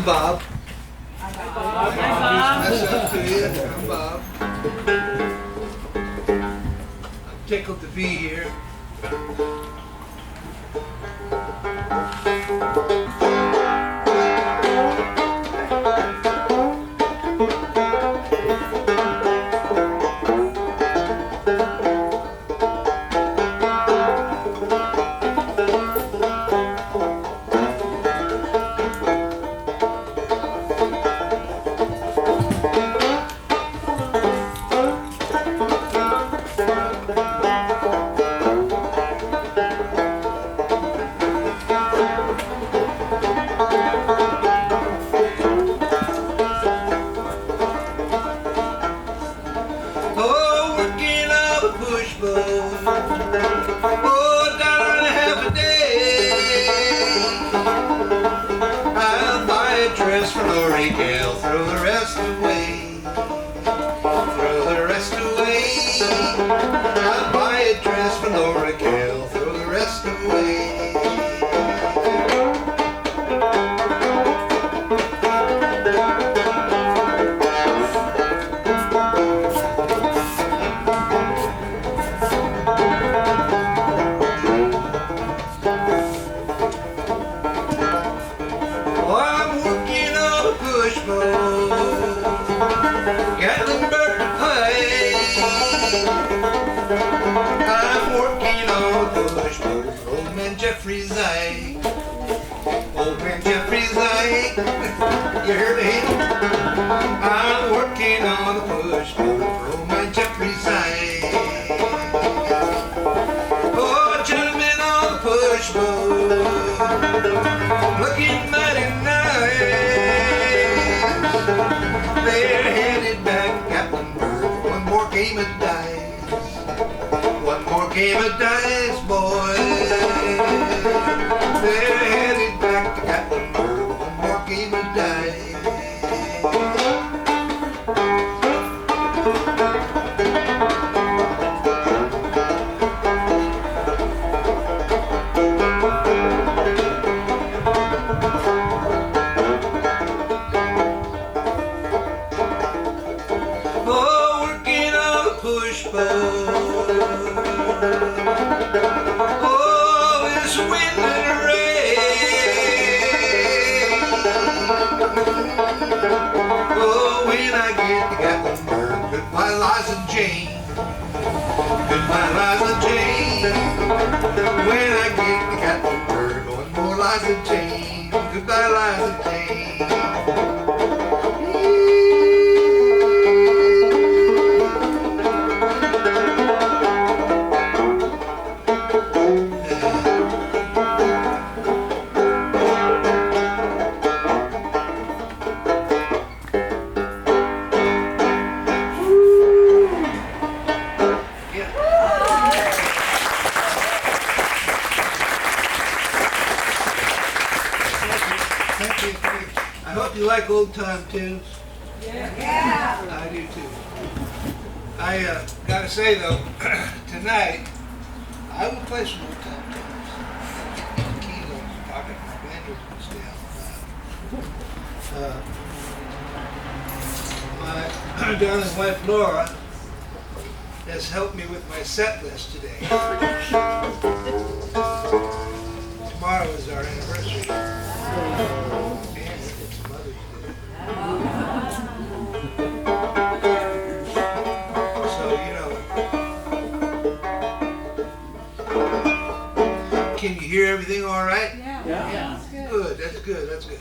I'm Bob. Hi, Bob. Introduce myself to you. I'm Bob. I'm tickled to be here. Oh, working on a push boat. Oh, $1.50 a day. I'll buy a dress for Lori Gale, throw the rest away. Throw the rest away. I'll buy a dress for Lori Gale, throw the rest away. Oh, I'm working on a push boat, Gatlinburg to Pike. I'm working on a push boat, old man Jeffrey Zyke. Old man Jeffrey Zyke, you heard of him? I'm working on a push boat, old man Jeffrey Zyke. Oh, gentlemen on the push boat, looking mighty nice. They're headed back to Gatlinburg, one more game of dice. One more game of dice, boys. They're headed back to Gatlinburg, one more game of dice. Oh, working on a push boat. Oh, it's wind and rain. Oh, when I get to Gatlinburg, goodbye Liza Jane. Goodbye Liza Jane. When I get to Gatlinburg, one more Liza Jane. Goodbye Liza Jane. Thank you. I hope you like old time tunes. Yeah. I do too. I gotta say though, tonight I will play some old time tunes. The keys on the pocket, my banjo can stay on. My darling wife Laura has helped me with my set list today. Tomorrow is our anniversary. And it's Mother's Day. So, you know. Can you hear everything all right? Yeah. Good, that's good, that's good.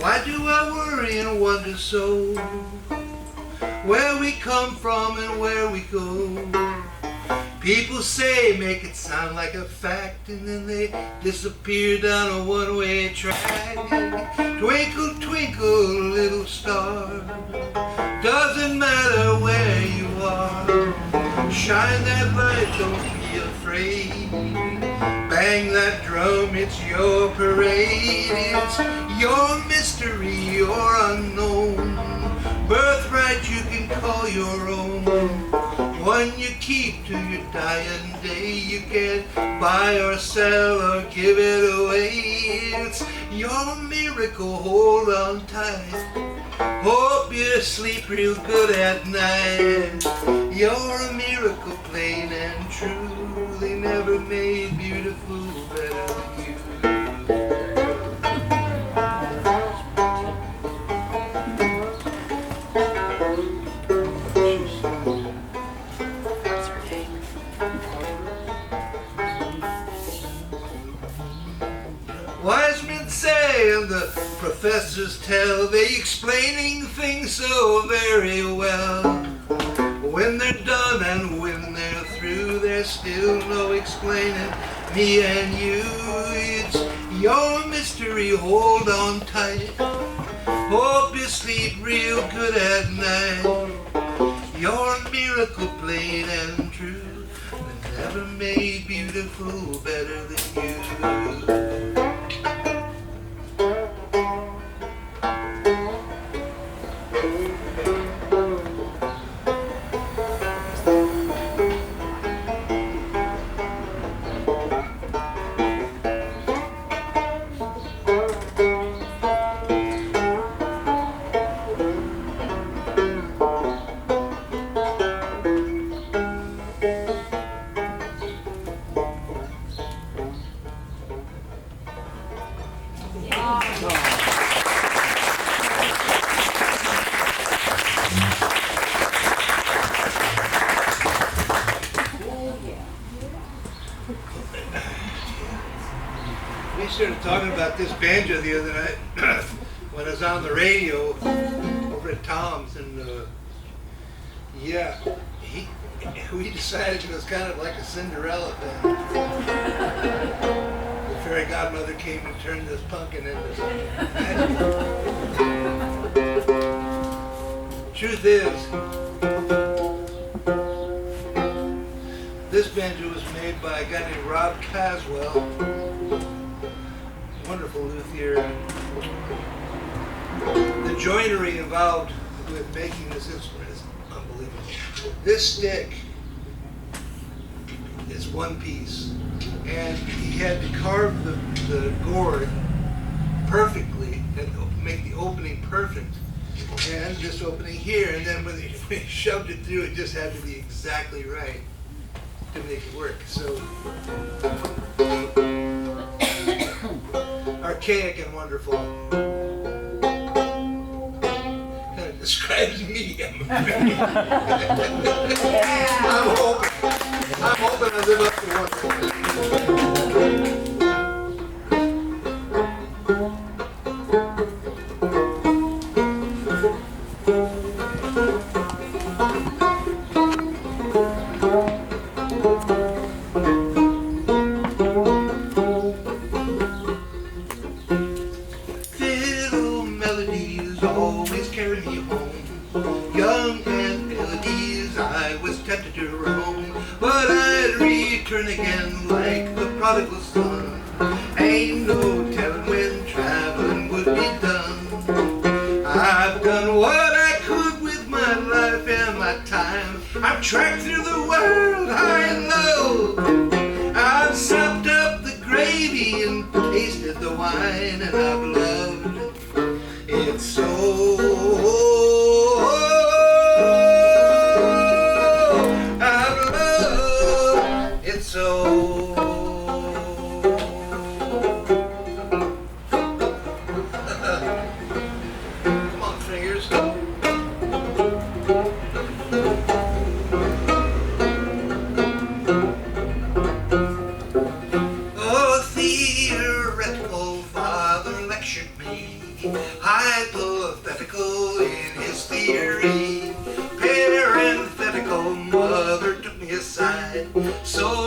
Why do I worry and wonder so where we come from and where we go? People say make it sound like a fact, and then they disappear down a one-way track. Twinkle, twinkle, little star, doesn't matter where you are. Shine that light, don't be afraid. Bang that drum, it's your parade. It's your mystery, your unknown. Birthright you can call your own. One you keep to your dying day. You can't buy or sell or give it away. It's your miracle, hold on tight. Hope you sleep real good at night. You're a miracle, plain and true. They never made beautiful better than you. Wise men say and the professors tell, they explaining things so very well. When they're done and when they're through, there's still no explaining me and you. It's your mystery, hold on tight. Hope you sleep real good at night. Your miracle, plain and true. They never made beautiful better than you. We started talking about this banjo the other night when I was on the radio over at Tom's, and we decided it was kind of like a Cinderella thing. The fairy godmother came and turned this pumpkin into something magical. Truth is, this banjo was made by a guy named Rob Caswell, wonderful luthier. The joinery involved with making this instrument is unbelievable. This stick is one piece, and he had to carve the gourd perfectly and make the opening perfect, and this opening here, and then when he shoved it through, it just had to be exactly right to make it work. So archaic and wonderful. Kind of describes me. I'm hoping I live up to one. Always carry me home. Young and melodies, I was tempted to roam, but I'd return again like the prodigal son. Ain't no telling when traveling would be done. I've done what I could with my life and my time. I've trekked through the world high and low. I've supped up the gravy and tasted the wine, and I've loved it so. I've loved it so. Come on, fingers. Oh, theoretical father lectured me, hypothetical in his theory. Parenthetical mother took me aside,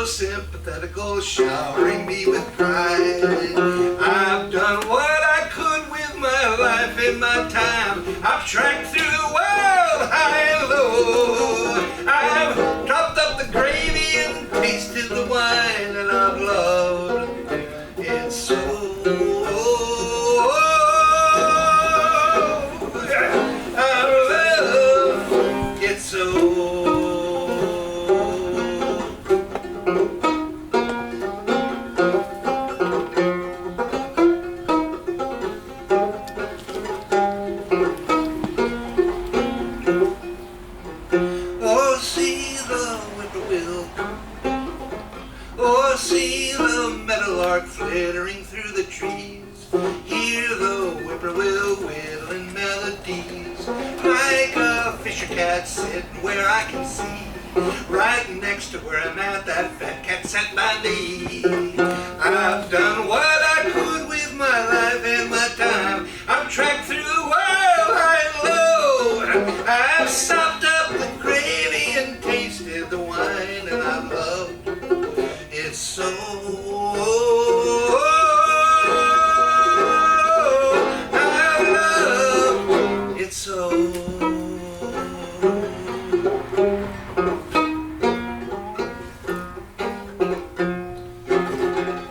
so sympathetical, showering me with pride. I've done what I could with my life and my time. I've tracked through the world high and low. I've topped up the gravy and tasted the wine, and I've loved it so. I've loved it so. Oh, see the whippoorwill. Oh, see the meadowlark flittering through the trees. Hear the whippoorwill whittling melodies. Like a fisher cat sitting where I can see. Right next to where I'm at, that fat cat sat by me. I've done what I could with my life and my time. I've tracked through the world high and low. I've sopped up the gravy and tasted the wine, and I've loved it so. I love it so.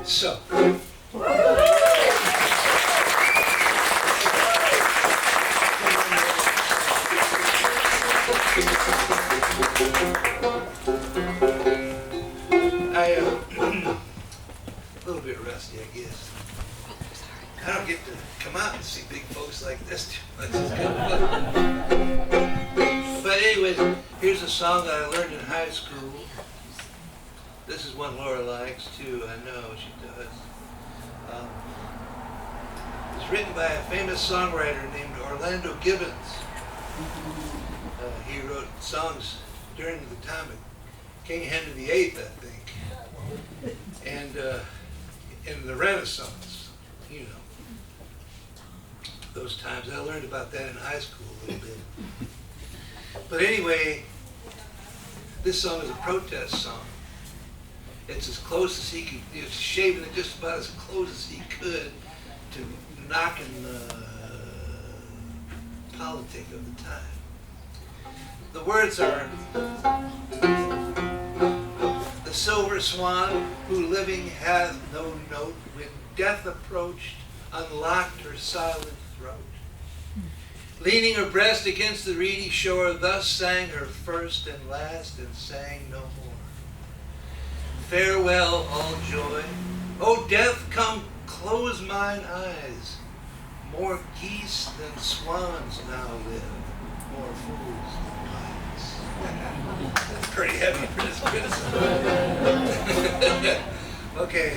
So. A little bit rusty, I guess. I don't get to come out and see big folks like this too much. It's kind of fun. But anyways, here's a song that I learned in high school. This is one Laura likes too, I know she does. It's written by a famous songwriter named Orlando Gibbons. He wrote songs during the time of King Henry VIII, I think, and in the Renaissance, you know, those times. I learned about that in high school a little bit. But anyway, this song is a protest song. It's as close as he could, it's shaving it just about as close as he could to knocking the politic of the time. The words are, the silver swan who living hath no note, when death approached, unlocked her silent throat. Leaning her breast against the reedy shore, thus sang her first and last, and sang no more. Farewell, all joy. O death, come close mine eyes. More geese than swans now live, more fools than wise. That's pretty heavy for this criticism. Okay.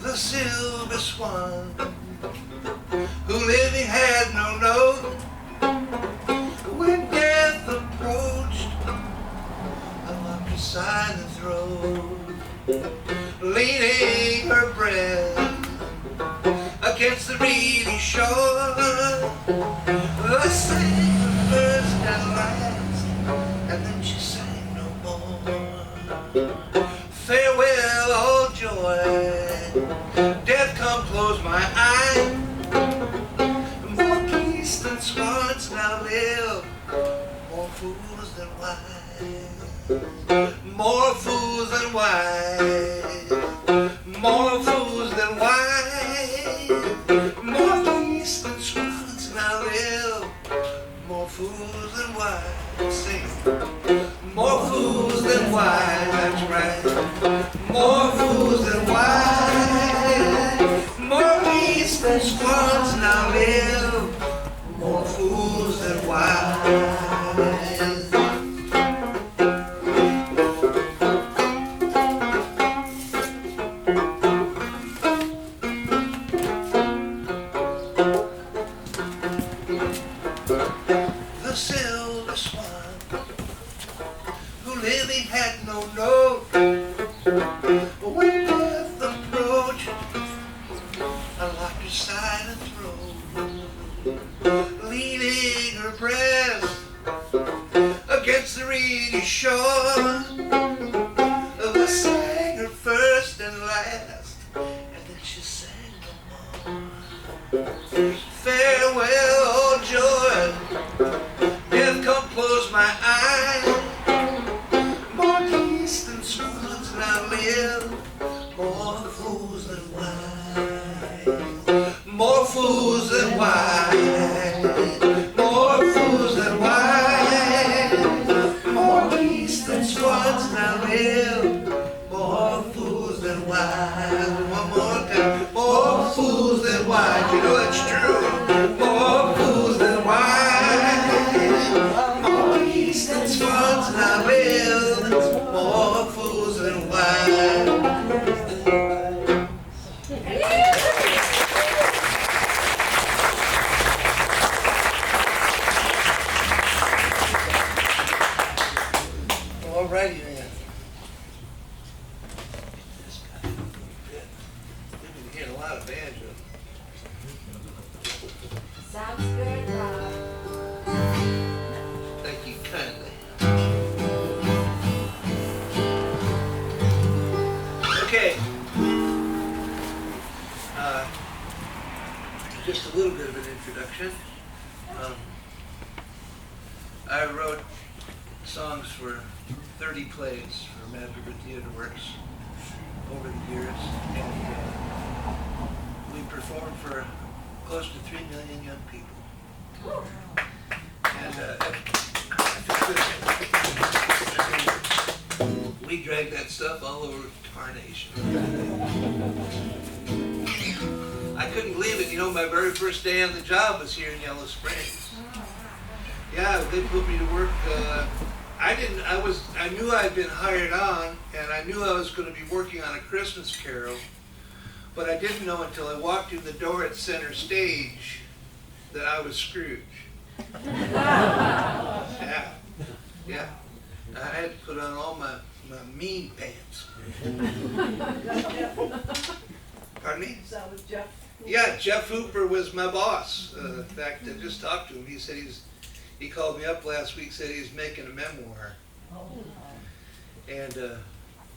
The silver swan, who living had no note, when death approached, unlocked her silent throat, leaning her breast against the reedy shore, thus sang the first and last, and then she sang no more. Farewell, all joy. Death, come close my eye. More geese than swans now live, more fools than wise. More fools than wise. More fools than wise. More geese than swans now live, more fools than wise. Sing. More fools than wise, that's right. More fools than wise. More geese than swans now live, more fools than wise. The silver swan, who living had no note, when death approached, will. More fools than wise. More fools than wise. More fools than wise. More geese than swans now will. More fools than wise. One more time. More fools than wise. You know that's true. More fools than wise. More geese than swans now will. More fools than wise. Alrighty then. This guy, good. We've been hearing a lot of banjo. Sounds good, Rob. Thank you kindly. Okay. Just a little bit of an introduction. I wrote songs for 30 plays for Mad River Theater Works over the years, and we performed for close to 3 million young people. And we dragged that stuff all over Tarnation. I couldn't believe it. You know, my very first day on the job was here in Yellow Springs. Yeah, they put me to work. I knew I'd been hired on, and I knew I was going to be working on A Christmas Carol, but I didn't know until I walked in the door at center stage that I was Scrooge. Yeah. I had to put on all my mean pants. Pardon me? So was Jeff. Yeah, Jeff Hooper was my boss. In fact, I just talked to him. He said he called me up last week, said he was making a memoir. And,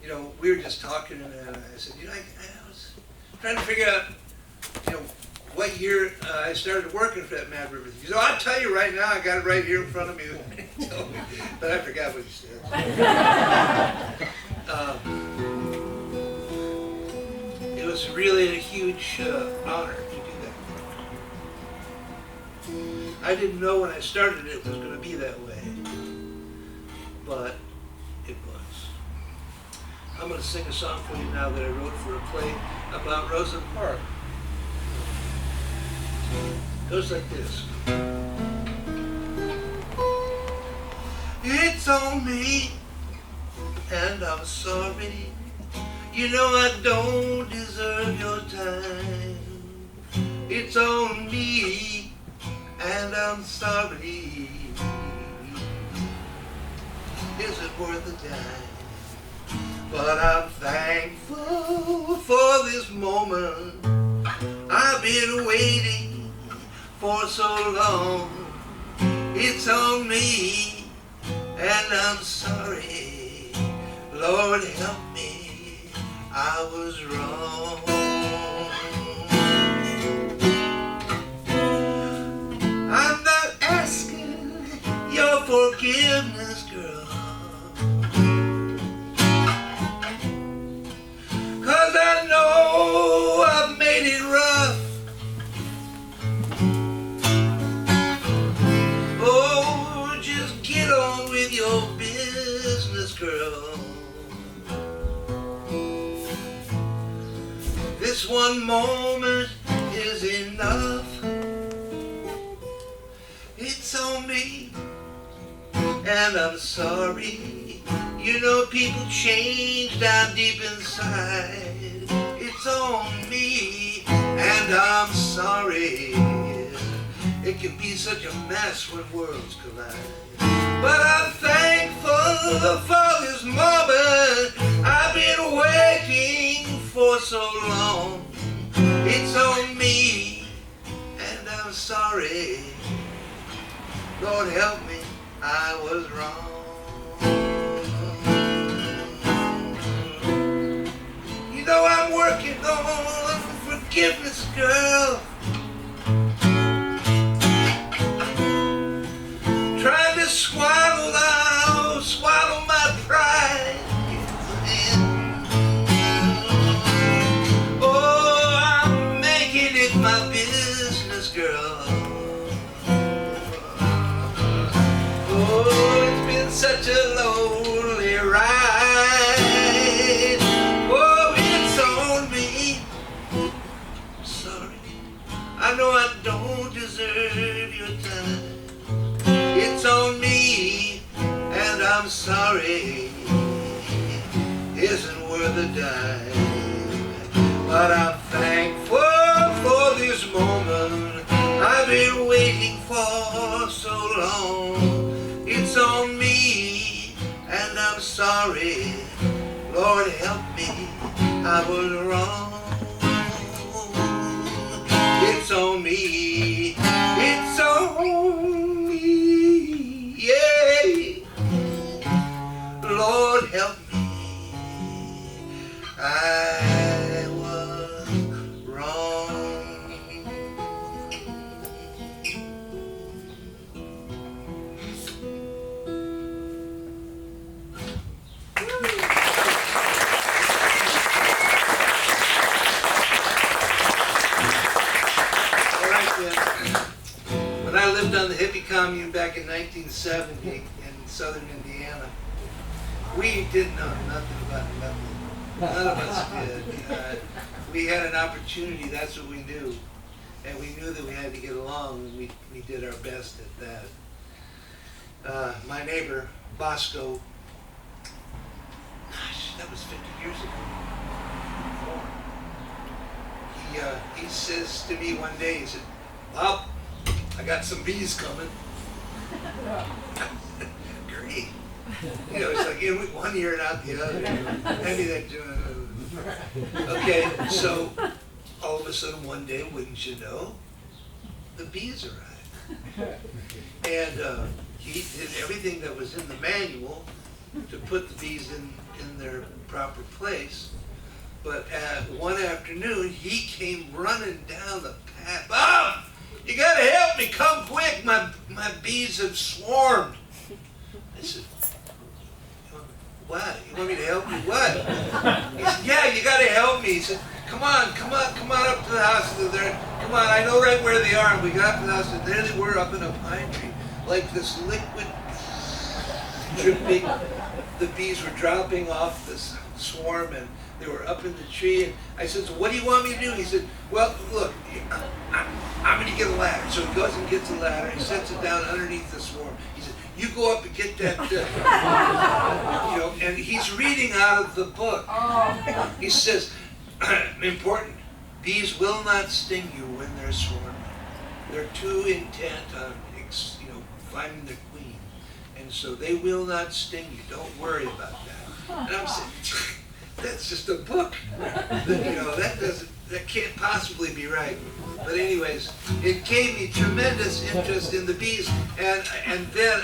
you know, we were just talking, and I said, you know, I was trying to figure out, you know, what year I started working for that Mad River. He said, I'll tell you right now, I got it right here in front of me. But I forgot what he said. It was really a huge honor to do that. I didn't know when I started it was going to be that way, but it was. I'm going to sing a song for you now that I wrote for a play about Rosa Parks. Goes like this. It's on me, and I'm sorry. You know I don't deserve your time. It's on me, and I'm sorry. Is it worth a dime? But I'm thankful for this moment. I've been waiting for so long. It's on me, and I'm sorry. Lord help me, I was wrong. I'm not asking your forgiveness, girl, 'cause I know I've made it rough. Oh, just get on with your business, girl. This one moment is enough. It's on me, and I'm sorry. You know people change down deep inside. It's on me, and I'm sorry. It can be such a mess when worlds collide. But I'm thankful for this moment. I've been waiting for so long. It's on me, and I'm sorry. Lord help me, I was wrong. You know I'm working on forgiveness, girl. Trying to swallow my pride. But I'm thankful for this moment I've been waiting for so long. It's on me, and I'm sorry. Lord help me, I was wrong. It's on me, it's on me, yeah. Lord help me, I was wrong. When I lived on the hippie commune back in 1970 in southern Indiana, we didn't know nothing about nothing. None of us did. We had an opportunity, that's what we knew. And we knew that we had to get along, and we did our best at that. My neighbor, Bosco, gosh, that was 50 years ago. He says to me one day, he said, "Bob, I got some bees coming." Great. You know, it's like in one ear and out the other. Maybe that. Okay, so all of a sudden one day, wouldn't you know, the bees arrived. And he did everything that was in the manual to put the bees in their proper place. But one afternoon, he came running down the path. "Bob, you gotta help me, come quick, my bees have swarmed." I said, "What? You want me to help you what?" He said, "Yeah, you gotta help me." He said, come on up to the house. Come on, I know right where they are." And we got to the house, and there they were up in a pine tree, like this liquid dripping. The bees were dropping off this swarm, and they were up in the tree. And I said, "So what do you want me to do?" He said, "Well, look, I'm going to get a ladder." So he goes and gets a ladder. He sets it down underneath the swarm. He said, "You go up and get that," and he's reading out of the book. He says, important, bees will not sting you when they're swarming. They're too intent on, finding their queen. And so they will not sting you. Don't worry about that. And I'm saying, that's just a book. That can't possibly be right. But anyways, it gave me tremendous interest in the bees. And then,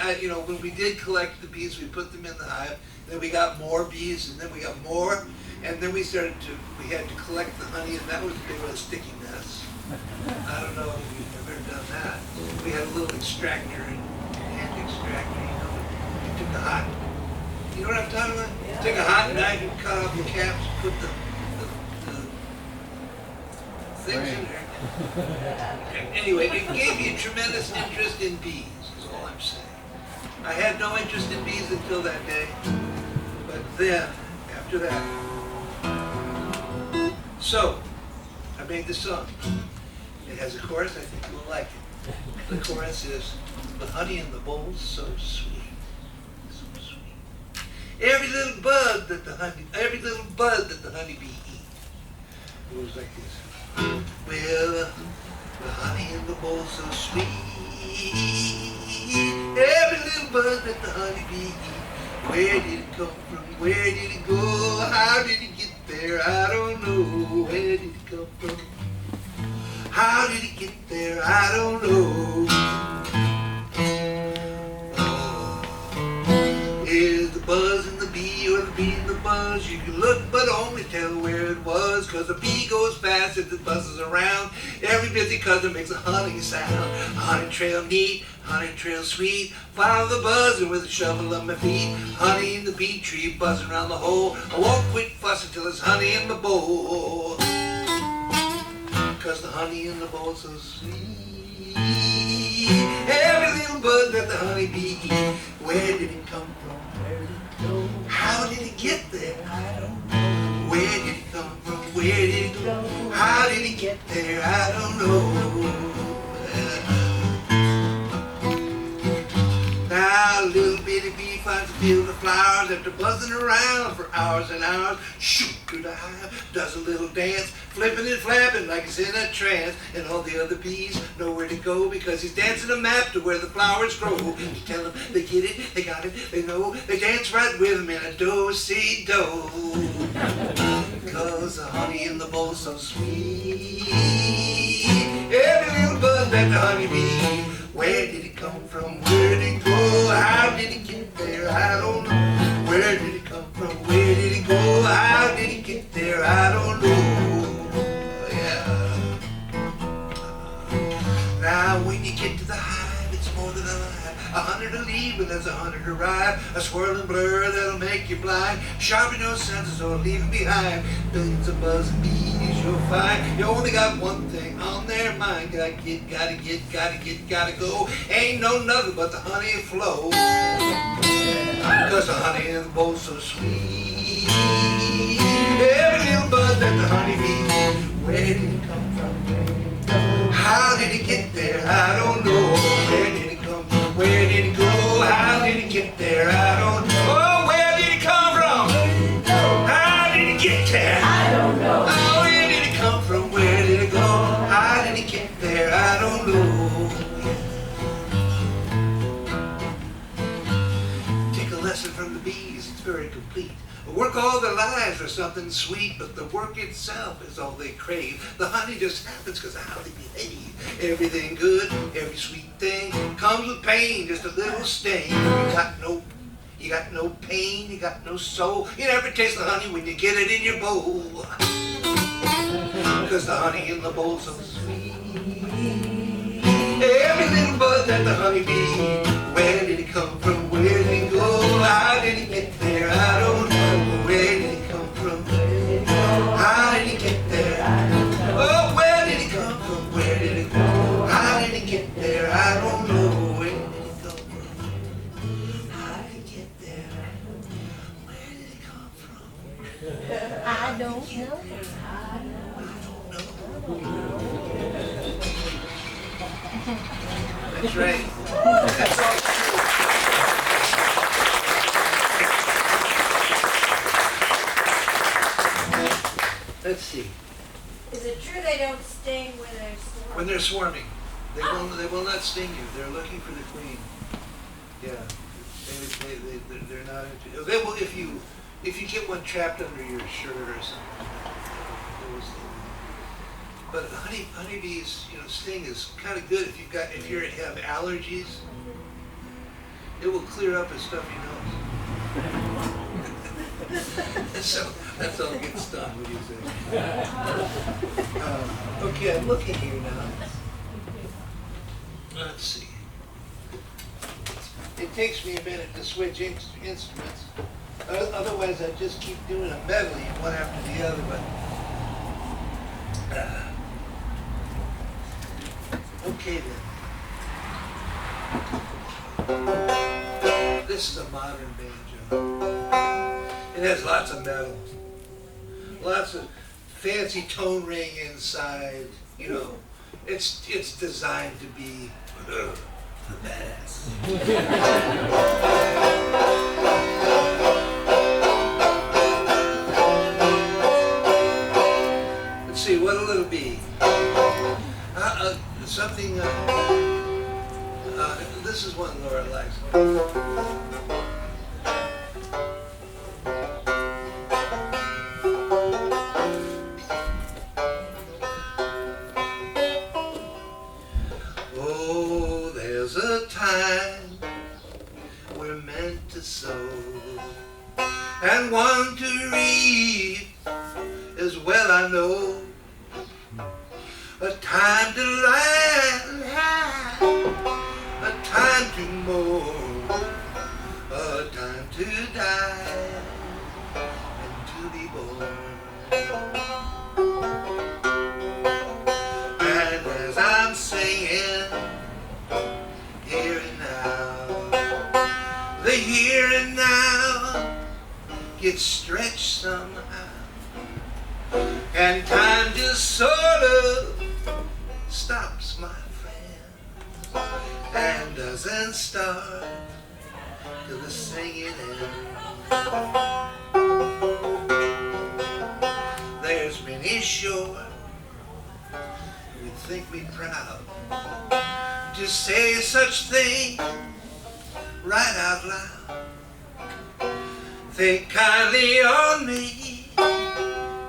when we did collect the bees, we put them in the hive. Then we got more bees, and then we got more. And then we had to collect the honey, and that was a big old sticky mess. I don't know if you've ever done that. We had a little extractor, hand extractor, We took a hot, you know what I'm talking about? Yeah. Took a hot knife and cut off the caps, put the things in there. Anyway, it gave me a tremendous interest in bees, is all I'm saying. I had no interest in bees until that day, but then, after that. So, I made this song. It has a chorus, I think you'll like it. The chorus is, "The honey in the bowl's so sweet, so sweet. Every little bud that the honeybee eats." It goes like this. "Well, the honey in the bowl's so sweet. Every little bud that the honeybee eats. Where did it come from? Where did it go? How did it get there? I don't know. Where did it come from? How did it get there? I don't know. Is the buzz in the bee or the bee in the buzz? You can look but only tell where it was, 'cause the bee goes fast as it buzzes around. Every busy cousin makes a honey sound. Honey trail neat, honey trail sweet. Follow the buzzing with a shovel on my feet. Honey in the bee tree buzzing around the hole. I won't quit fussing till there's honey in my bowl. 'Cause the honey in the bowl's so sweet. Every little bud that the honeybee eats. Where did it come from? Where did it go? How did it get there? I don't know. Where did it come from? Where did it go? How did it get there? I don't know. Now a little bitty bee finds a field of flowers after buzzing around for hours and hours. Shoot! through the hive, does a little dance, flipping and flapping like he's in a trance. And all the other bees know where to go because he's dancing a map to where the flowers grow. You tell them they get it, they got it, they know, they dance right with him in a do-si-do. Because the honey in the bowl's so sweet. Every little bud that the honey bee. Where did it come from? Where did it go? How did it get there? I don't know. Where did it come from? Where did it go? How did it get there? I don't know. Yeah. Now when you get to the hive, it's more than alive. 100 to leave, but there's 100 arrive. A swirling blur that'll make you blind. Sharpen your senses or leave them behind. Billions of buzzing bees you'll find. You only got one thing on their mind. Gotta get, gotta go. Ain't no nothing but the honey flow. Cause the honey in the bowl's so sweet. Every little bud that the honey bee. Where did it come from? How did it get there? I don't know. Where did it come from? Where did it go? How did it get there? I don't know. Oh, where did it come from? How did it get there? I don't know. Oh, where did it come from? Where did it go? How did it get there? I don't know. Take a lesson from the bees. It's very complete. Work all their lives for something sweet, but the work itself is all they crave. The honey just happens because of how they behave. Everything good, every sweet thing comes with pain, just a little sting. You got no pain, you got no soul. You never taste the honey when you get it in your bowl. Cause the honey in the bowl's so sweet. Every little bud that the honey bee. Where did it come from? Where did it go? How did it get there? I don't know. Where did it come from? How did it get there? Oh, where did it come from? Where did it go? How did it get there? I don't know. Where did it come from? How did it get there? Where did it come from? I don't know. That's right. That's all true. Let's see. Is it true they don't sting when they're swarming? When they're swarming, they will not sting you. They're looking for the queen. Yeah, they're not. They will if you get one trapped under your shirt or something. They will sting. But honeybees, sting is kind of good if you have allergies. It will clear up a stuffy nose. So that's all get stung. What do you say? Okay, I'm looking here now. Let's see. It takes me a minute to switch instruments. Otherwise, I just keep doing a medley one after the other. But okay then. This is a modern banjo. It has lots of metal, lots of fancy tone ring inside. It's designed to be badass. Let's see, what'll it be? Something. This is one Laura likes. Oh, there's a time we're meant to sow and one to reap as well I know. A time to land, a time to mow, a time to die and to be born. And as I'm singing here and now, the here and now gets stretched somehow, and time just sort of stops, my friend, and doesn't start till the singing ends. many sure would think me proud to say such things right out loud. Think kindly on me,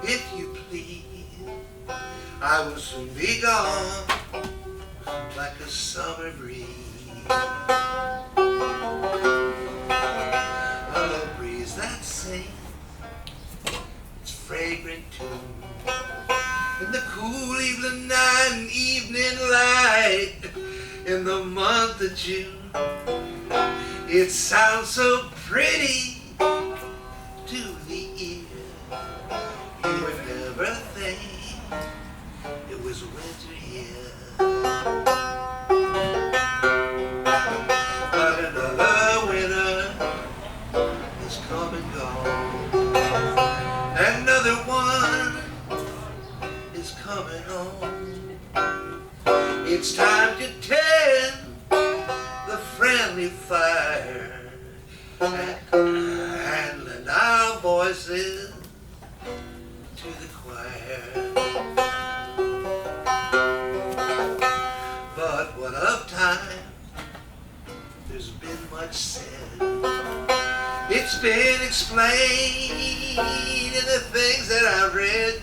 if you please. I will soon be gone like a summer breeze. A breeze that sings its fragrant tune in the cool evening night and evening light in the month of June. It sounds so pretty to the ear. You would never think it was winter here. But another winter is come and gone. Another one is coming on. It's time to tend the friendly fire and lend our voices to the choir. But what of time? There's been much said. It's been explained in the things that I've read.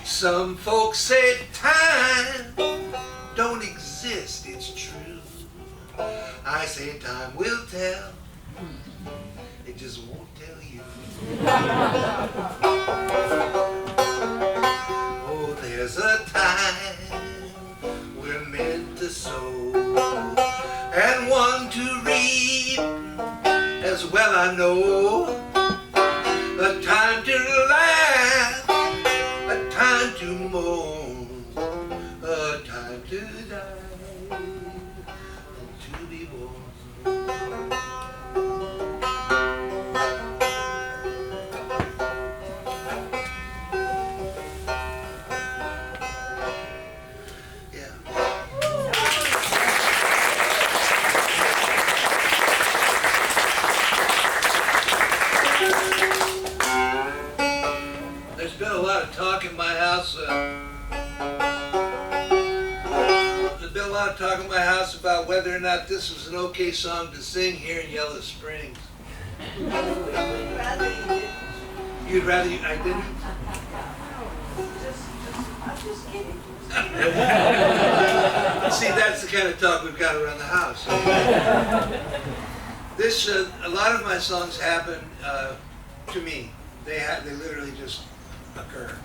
Some folks say time don't exist, it's true. I say time will tell, it just won't tell you. Oh, there's a time we're meant to sow and one to reap as well, I know. A time to laugh, a time to moan, a time to die and to be born. Yeah. There's been a lot of talk in my house. There's been a lot of talk in my house about whether or not this was an okay song to sing here in Yellow Springs. You'd rather I didn't? I'm just kidding. See, that's the kind of talk we've got around the house. This, a lot of my songs happen to me. They literally just occur,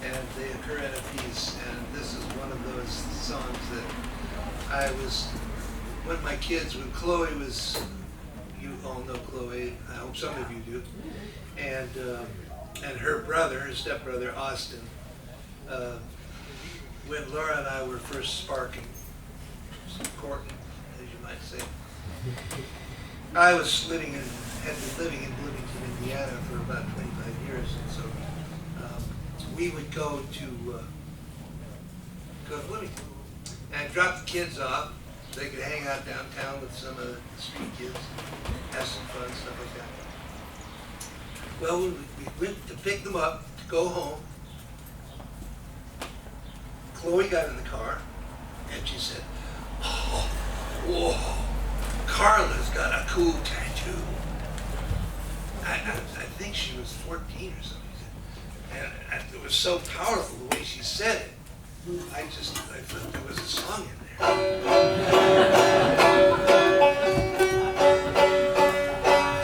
and they occur at a piece. And this is one of those songs that I was, when my kids, when Chloe was, you all know Chloe. I hope some of you do, and her brother, her stepbrother Austin. When Laura and I were first sparking, courting, as you might say, I was had been living in Bloomington, Indiana for about 25 years, and so we would go to Bloomington and drop the kids off. They could hang out downtown with some of the street kids, have some fun, stuff like that. Well, we went to pick them up to go home. Chloe got in the car, and she said, "Oh, whoa, Carla's got a cool tattoo." I think she was 14 or something, and it was so powerful the way she said it. I thought there was a song in there.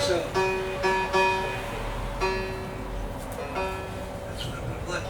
So that's what I'm gonna play.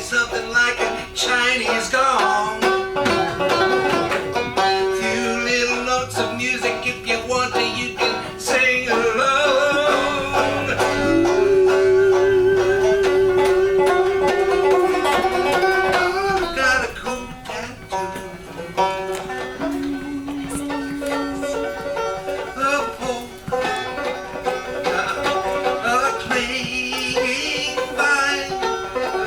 something like a Chinese gong. Few little notes of music, if you want to, you can sing along. I've got a cool tattoo, a polka, a clinging vine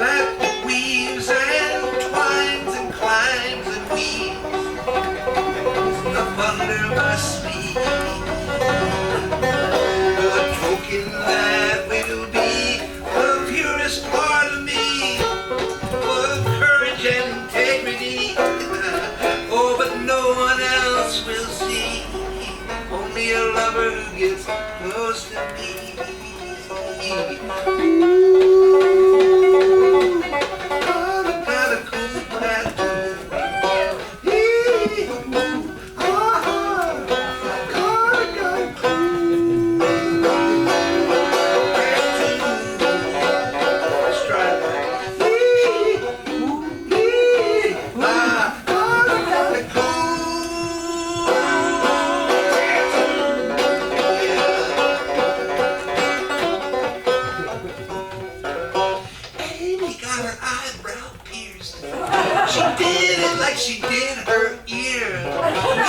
that weaves and twines and climbs and weaves up under my sleeve. A token that will be the purest part of me, full of courage and integrity. Oh, but no one else will see. Only a lover who gets close to me. I've got a cool tattoo. Let's try that. I've got a cool tattoo. Amy got her eyebrow pierced. She did it like she did her ear.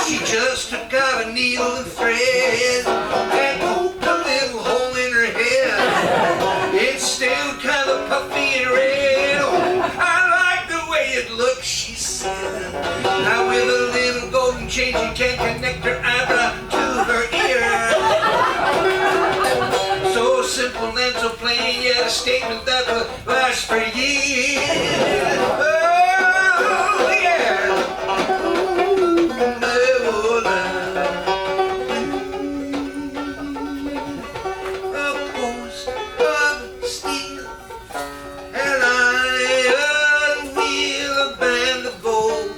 She just took out a needle and thread and poked a little hole in her head. It's still kind of puffy and red. Oh, I like the way it looks, she said. Now with a little golden chain, she can connect her eyebrow to her ear. So simple and so plain, yet a statement that will last for years. Oh, yeah. A post of steel, an iron wheel, a band of gold,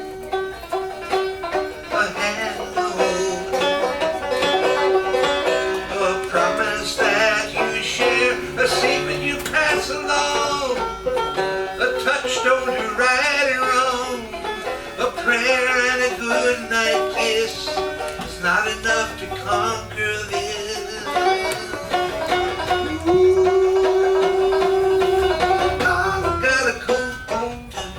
a hand to hold, a promise that you share, a secret you pass along, a touchstone to right and wrong, a prayer and a good night kiss. It's not enough to conquer this. I've got a cool tattoo.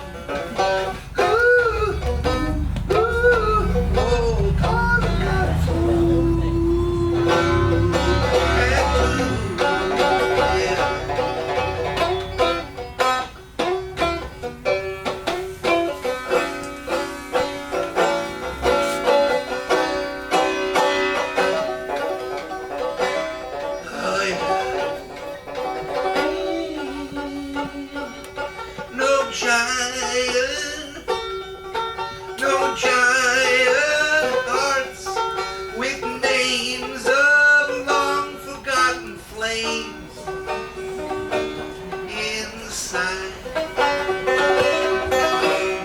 I've got a cool No giant, no giant hearts with names of long forgotten flames inside.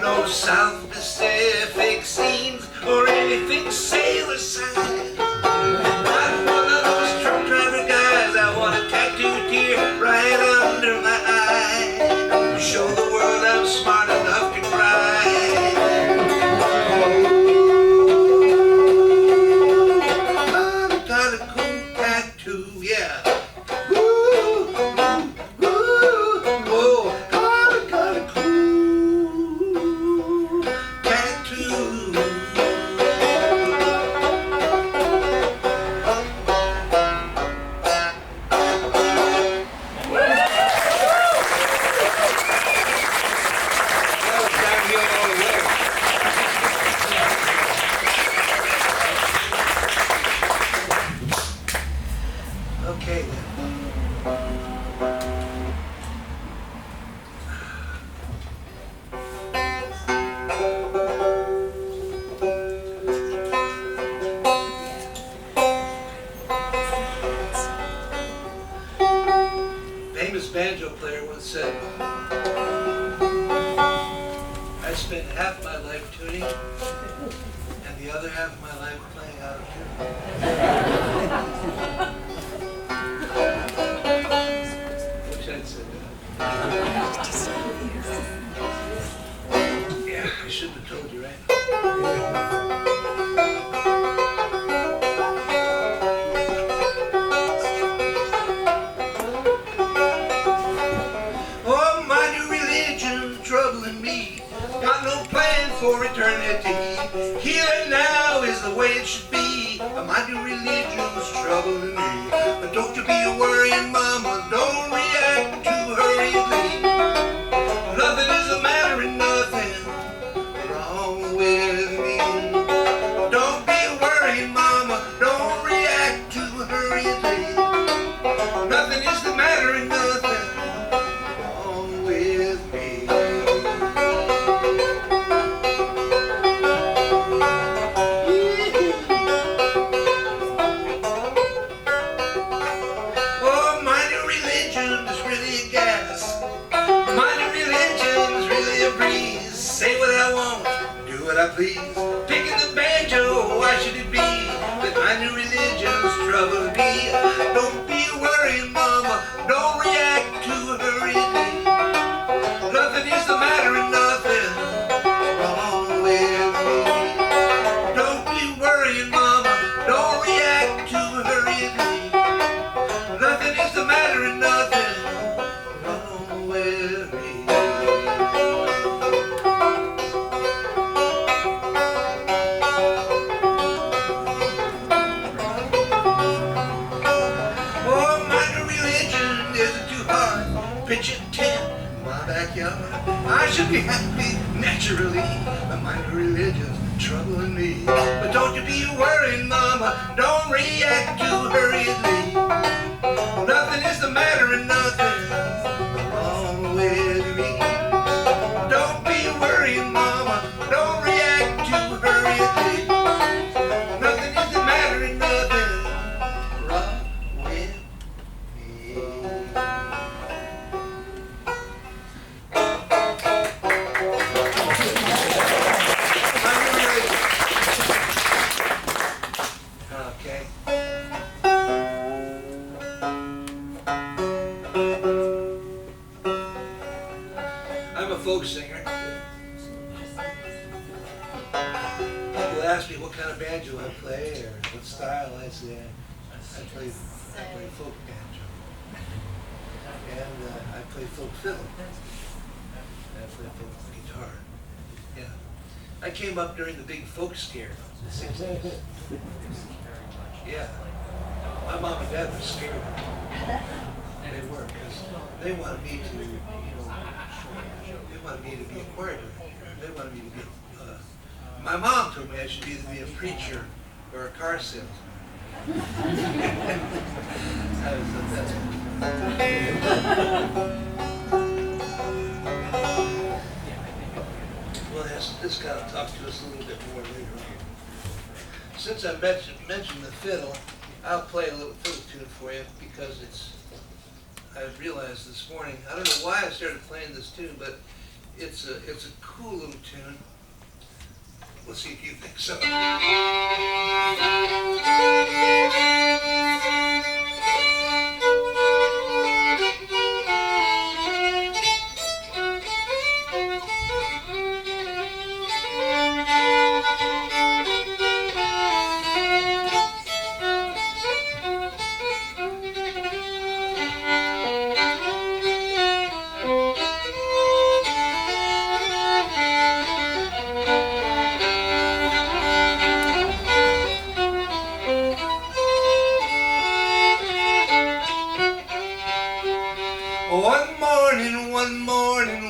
No South Pacific scenes or anything sailor side. Not one of those truck driver guys. I want a tattooed tear right under my eye. Show the world I'm smart enough to cry. I've got a cool tattoo, yeah. Ooh, whoa, I've got a cool tattoo. That was downhill all the way. Okay then. Famous banjo player once said, I spent half my life tuning and the other half of my life playing out of tune. Wish I'd said that. shouldn't have told you, right? Oh, my new religion troubling me. Got no plan for eternity. Here and now is the way it should be. My new religion's troubling me. But don't you be worrying, mama. Don't react too hurriedly. Nothing is the matter and nothing wrong with me. Don't be worrying, mama. Don't react too hurriedly. Nothing is the matter and nothing wrong with me. Oh, my new religion is really a gas. My new religion is really a breeze. Say what I want, do what I please. Picking the banjo, why should it be that my new religion's trouble me? Don't be worrying, mama, don't react too hurriedly. Nothing is the matter and nothing wrong with me. Don't be worrying, mama, don't react too hurriedly. Nothing is the matter and nothing wrong with me. Oh, my new religion isn't too hard. Pitch a tent in my backyard. I should be happy naturally, but my new religion's troubling me. But don't you be worrying, mama, don't react too hurriedly. Nothing is the matter and nothing wrong with me. Don't be worrying, mama, don't react too hurriedly. Nothing is the matter and nothing wrong with me. Okay. I'm a folk singer. People ask me what kind of banjo I play or what style. I say I play folk banjo, and I play folk fiddle, and I play folk guitar. Yeah, I came up during the big folk scare in the '60s. Yeah, my mom and dad were scared. They were, because they wanted me to, they wanted me to be a choir director. They wanted me to be, my mom told me I should either be a preacher or a car salesman. Well, this got to talk to us a little bit more later on. Since I mentioned the fiddle, I'll play a little fiddle tune for you because I realized this morning, I don't know why I started playing this tune, but it's a cool little tune. Let's see if you think so.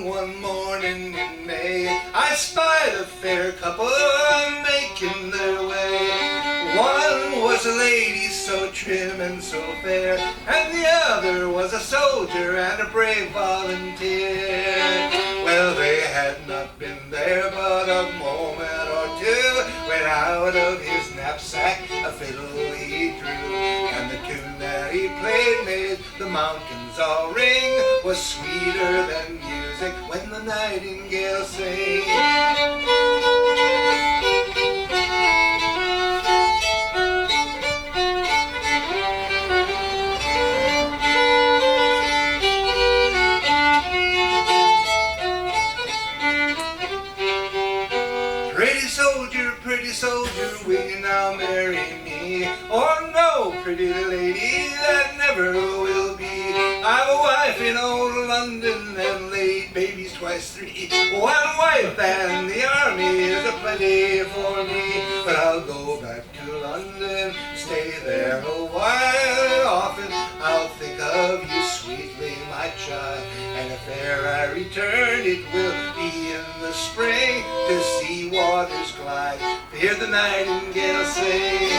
One morning in May, I spied a fair couple making their way. One was a lady so trim and so fair, and the other was a soldier and a brave volunteer. Well, they had not been there but a moment or two, when out of his knapsack a fiddle he drew, and the tune that he played made the mountains all ring, was sweeter than music when the nightingale sings. pretty lady that never will be. I'm a wife in old London and late babies twice three. One wife and the army is a plenty for me. But I'll go back to London, stay there a while. Often I'll think of you sweetly, my child. And if e'er I return, it will be in the spring to see waters glide, to hear the nightingale sing.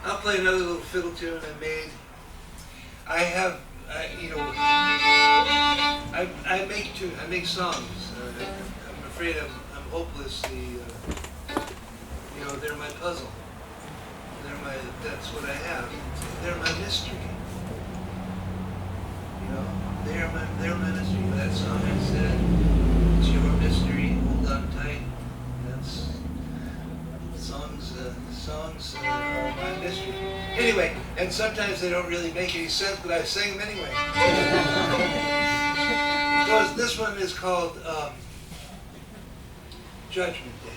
I'll play another little fiddle tune I made. I make songs. I'm afraid I'm hopelessly, they're my puzzle. That's what I have. They're my mystery. They're my mystery. That song I said, it's your mystery, hold on tight. That's songs are my mystery. Anyway, and sometimes they don't really make any sense, but I sing them anyway. Because this one is called Judgment Day.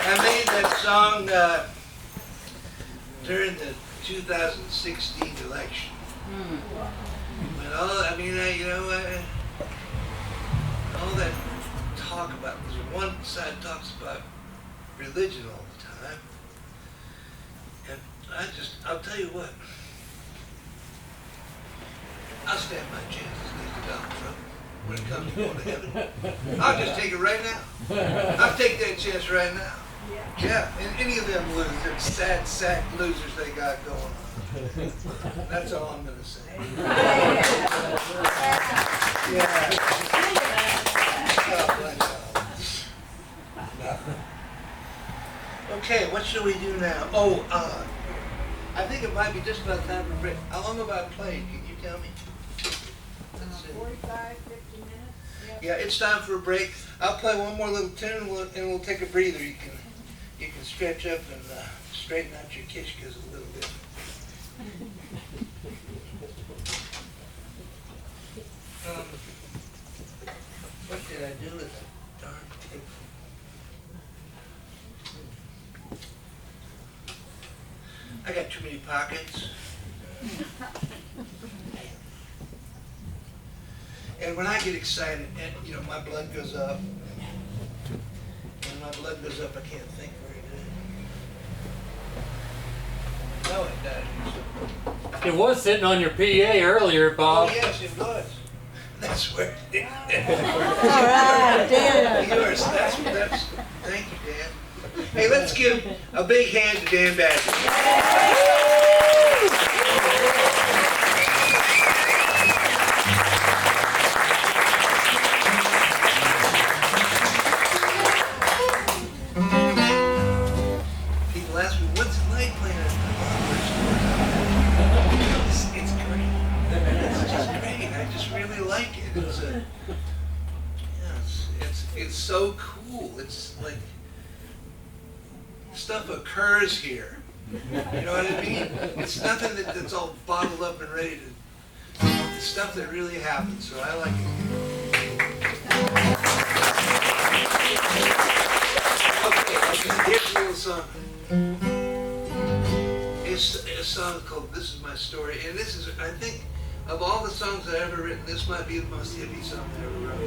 I made that song during the 2016 election. When all that talk about, because one side talks about religion all the time, and I'll tell you what, I'll stand my chances against Donald Trump. when it comes to going to heaven. I'll just take it right now. I'll take that chance right now. Yeah, and any of them losers, them sad sack losers they got going on. That's all I'm gonna say. Okay, what should we do now? Oh, I think it might be just about time for a break. How long have I played? Can you tell me? Let's see. 45, 50 minutes. Yep. Yeah, it's time for a break. I'll play one more little tune and we'll take a breather. You can stretch up and straighten out your kishkas a little bit. What did I do with that darn tape? I got too many pockets. And when I get excited, and my blood goes up. When my blood goes up, I can't think very good. No, it doesn't. It was sitting on your PA earlier, Bob. Oh, yes, it was. That's where it is. All right, Dan. Yours. That's. Thank you, Dan. Hey, let's give a big hand to Dan Badger. People ask me, what's it like playing at the hardware store? It's great. It's just great. I just really like it. It's so cool. It's like stuff occurs here. You know what I mean? It's nothing that's all bottled up and ready to. It's stuff that really happens. So I like it. Okay. Here's a little song. It's a song called "This Is My Story," and this is, I think, of all the songs I've ever written, this might be the most hippie song I ever wrote.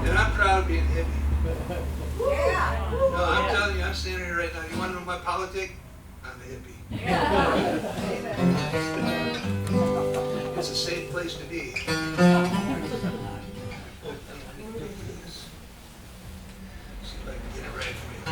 And I'm proud of being hippie. Yeah. No, I'm telling you, I'm standing here right now. You want to know my politic? I'm a hippie. It's a safe place to be. See if I can get it right for you.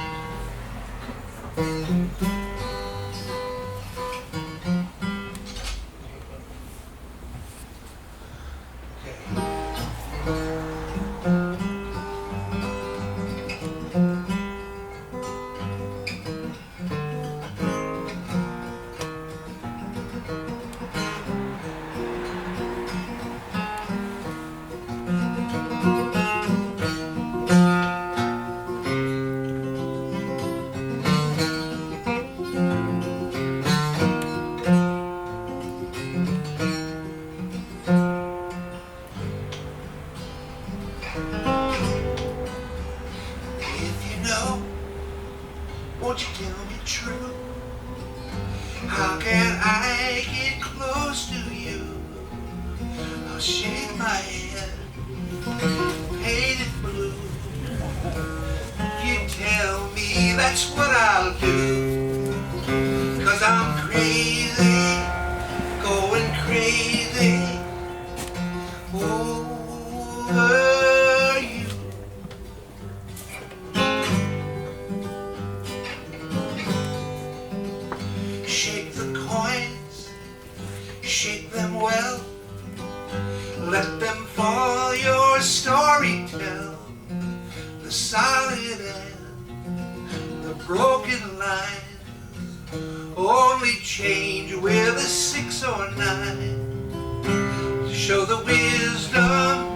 Won't you tell me true? How can I get close to you? I'll shake my head, paint it blue. You tell me that's what I'll do. 'Cause I'm crazy, going crazy over you. Shake the coins, shake them well, let them fall, your story tell. The solid and the broken lines only change with a 6 or 9. Show the wisdom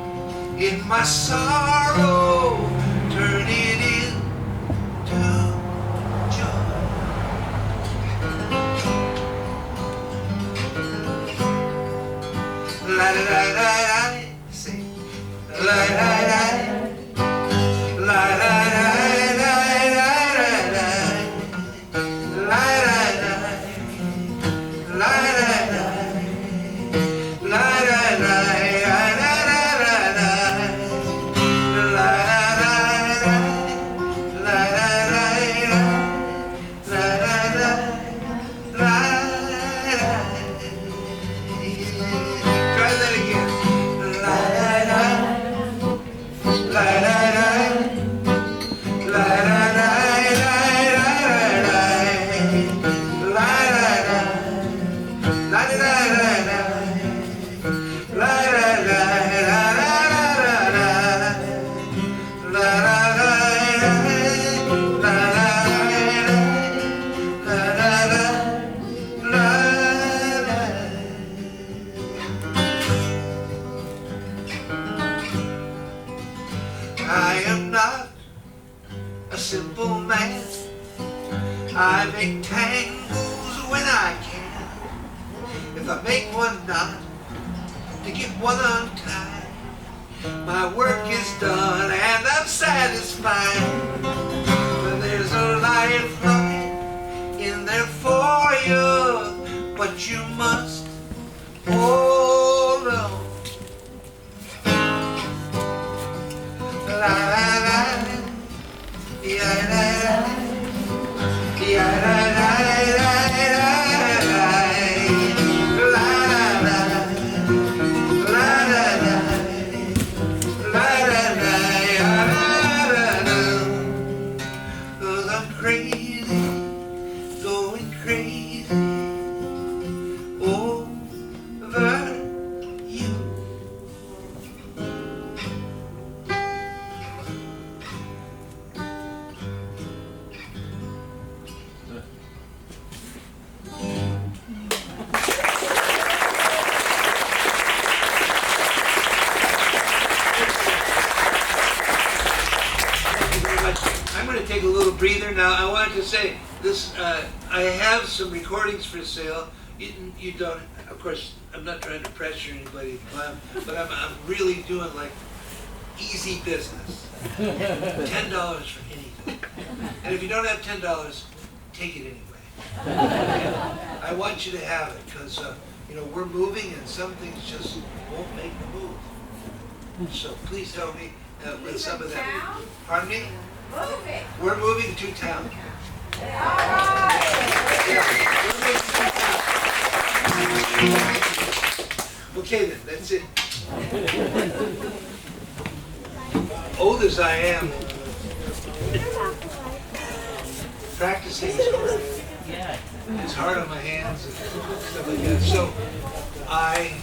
in my sorrow, turn it into joy. La la la la la, sing. La la la, la la la la la la, la la la, la la la, la la la, la la la, Try that again. I make tangles when I can. If I make one knot to get one untied, my work is done and I'm satisfied. But there's a lifeline in there for you, but you must hold on. La la la, yeah la la, yeah la la la la la la la la. 'Cause I'm crazy, going crazy over you. I'm going to take a little breather now. I wanted to say this. I have some recordings for sale. You don't, of course. I'm not trying to pressure anybody, but I'm really doing like easy business. $10 for anything. And if you don't have $10, take it anyway. I want you to have it because we're moving and some things just won't make the move. So please help me with some of that. Town? Pardon me? Move it. We're moving to town. All right. Okay then, that's it. Old as I am, practicing is hard. It's hard on my hands and stuff like that. So I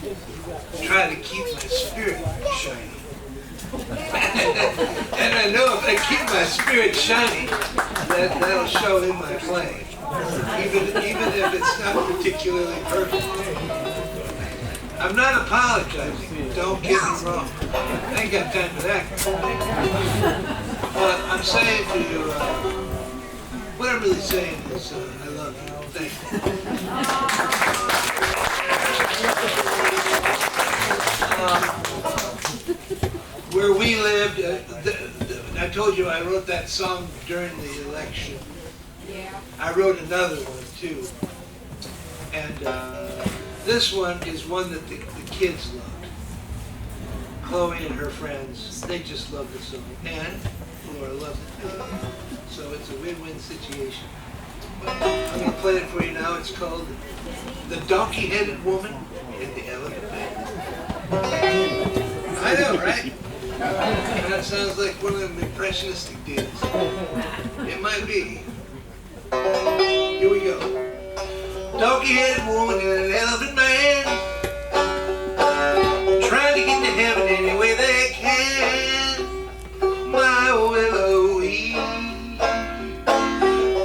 try to keep my spirit shiny. And I know if I keep my spirit shiny, that'll show in my playing. Even if it's not particularly perfect. I'm not apologizing, don't get me wrong. I ain't got time for that. But I'm saying to you, what I'm really saying is I love you. Thank you. Where we lived, I told you I wrote that song during the election. Yeah. I wrote another one too. And this one is one that the kids loved. Chloe and her friends, they just love the song. And Laura loves it too. So it's a win-win situation. I'm going to play it for you now. It's called The Donkey-Headed Woman in the Elephant Man. I know, right? That sounds like one of them impressionistic deals. It might be. Here we go. Donkey-headed woman and an elephant man, trying to get to heaven any way they can. My willow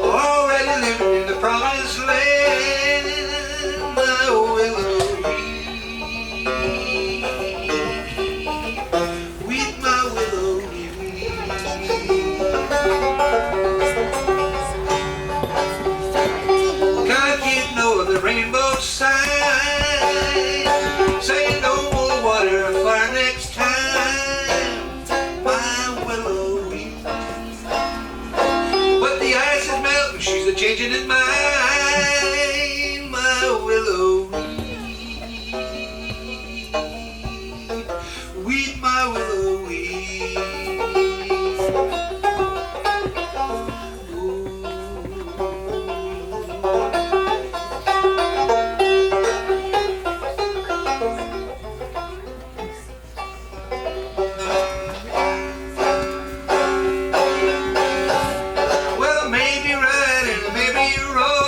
already living in the promised land. My willow with my willow can't get no other rainbow sign. Say no more water or fire next time. My willow but the ice is melting, she's a changing in mind. My willow with my willow well, maybe right and maybe wrong.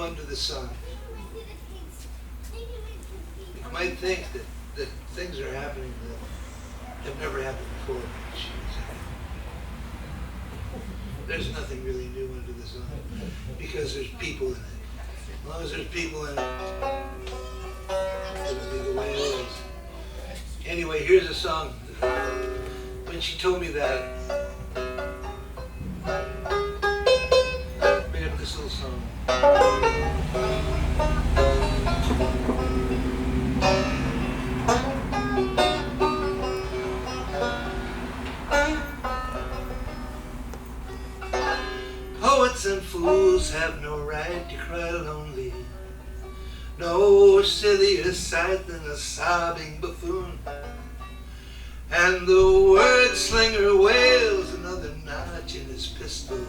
under the sun. You might think that things are happening that have never happened before. There's nothing really new under the sun because there's people in it. As long as there's people in it, it'll be the way it is. Anyway, here's a song. When she told me that, I made up this little song. Poets and fools have no right to cry lonely. No sillier sight than a sobbing buffoon. And the word slinger wails another notch in his pistol.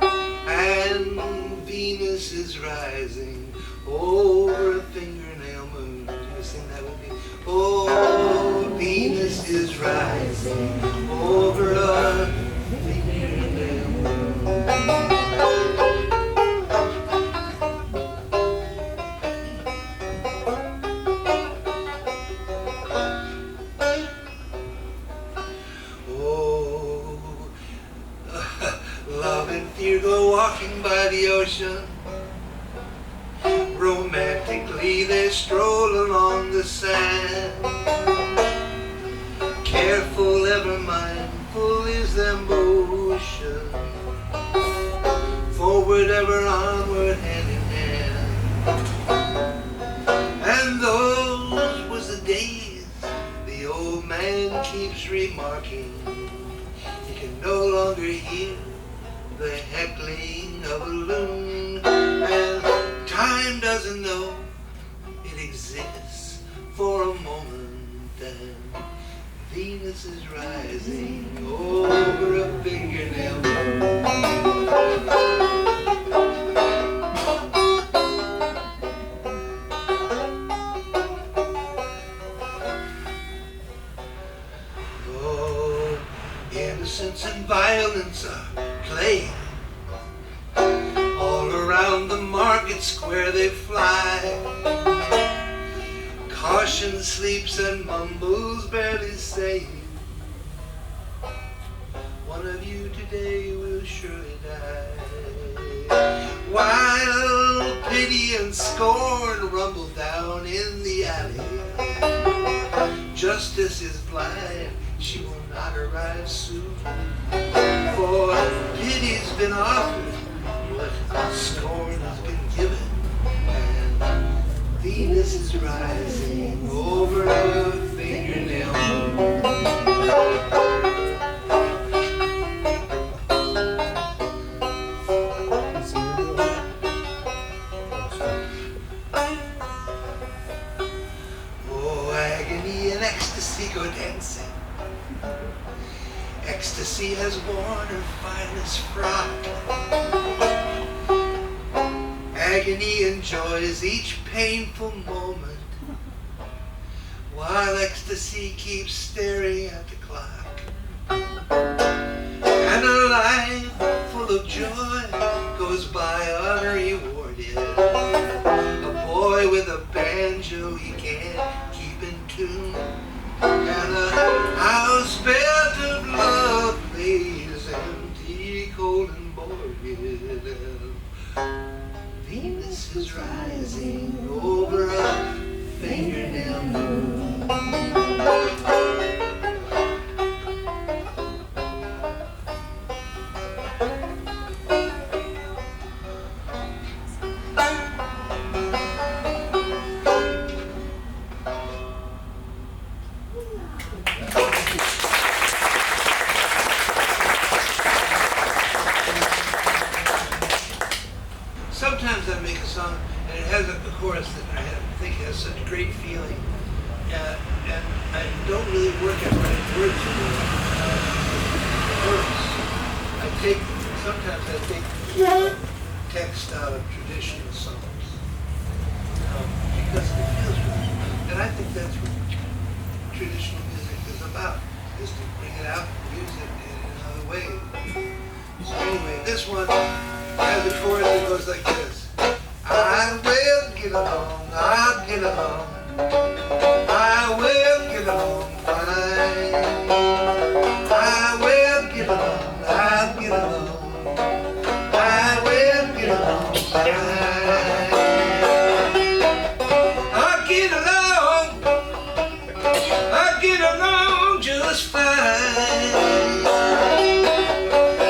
And Venus is rising over a fingernail moon. Can you sing that with me? Oh, Venus is rising over a fingernail moon. Go walking by the ocean. Romantically they stroll along the sand. Careful, ever mindful is their motion. Forward, ever onward, hand in hand. And those was the days, the old man keeps remarking. He can no longer hear the heckling of a loon, and time doesn't know it exists for a moment, and Venus is rising over a fingernail moon. Oh, innocence and violence are playing. All around the market square they fly. Caution sleeps and mumbles, barely saying, one of you today will surely die. While pity and scorn rumble down in the alley. Justice is blind, she will not arrive soon. For pity's been offered, but scorn has been given, and Venus is rising over a fingernail moon. Oh, agony and ecstasy go dancing. Ecstasy has worn her finest frock. Agony enjoys each painful moment, while ecstasy keeps staring at the clock. And a life full of joy goes by unrewarded. A boy with a banjo he can't keep in tune, and a house built of love lays empty, cold and boarded. Venus is rising over a fingernail moon. Sometimes I make a song and it has a chorus that I think has such a great feeling, and I don't really work at writing words for the chorus. Sometimes I take text out of traditional songs because it feels good, and I think that's what traditional music is about, is to bring it out and use it in another way. So anyway, this one has a chorus that goes like this. get along, I'll get along. I will get along fine. I will get along, I'll get along. I will get along fine. I'll get along, I'll get along just fine.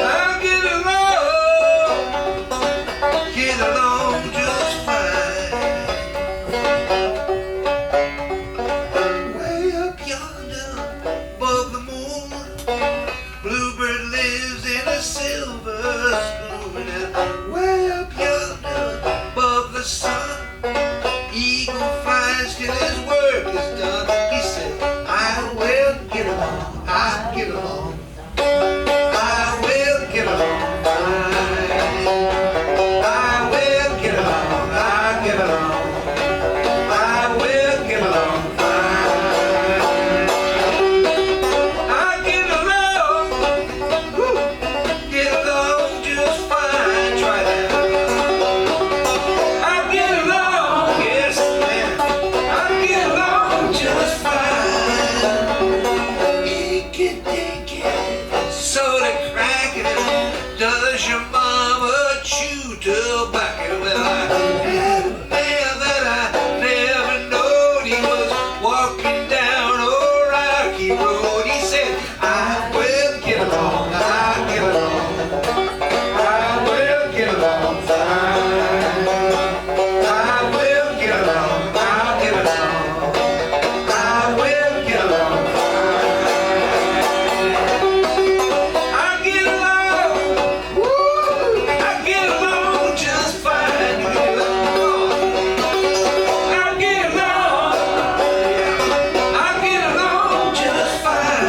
I'll get along just fine. Way up yonder above the moon, bluebird lives in a silver spoon. And way up yonder above the sun, eagle flies till his work is done. He said, I will get along, I'll get along. I will get along fine. I will get along, I'll get along. I will get along fine. I'll get along, woo, get along just fine. Try that. I'll get along, yes, man. I'll get along just fine. Icky-dicky, soda cracking. Does your mama chew tobacco? Well, I had a man that I never knowed. He was walking down old Rocky Road. He said, I will get along, I'll get along. I will get along fine. I will get along, I'll get along. I will get along fine. I'll get along, woo, I'll get along just fine. I'll get along, I'll get along just fine.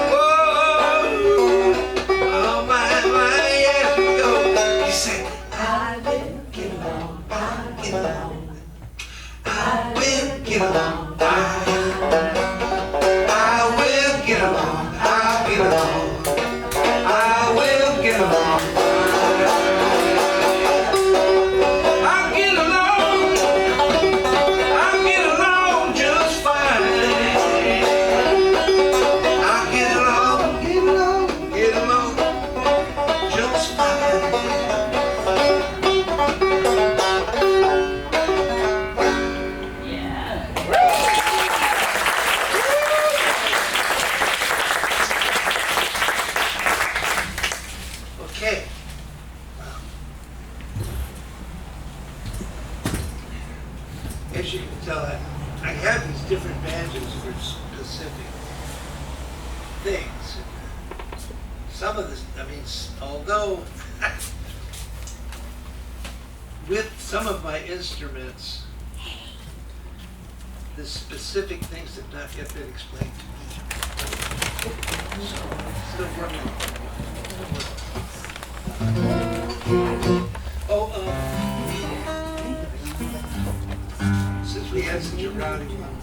Ooh, oh my, yes we go. He said, I will get along, I'll get along. I will get along, I will get along, I'll get along. I will get along. I'll get along just fine. I'll get along just fine. Okay. As you can tell, I have these different badges for specific things. Some of this, I mean, although with some of my instruments, the specific things have not yet been explained to me. So, still working. Oh, since we had such a rowdy one.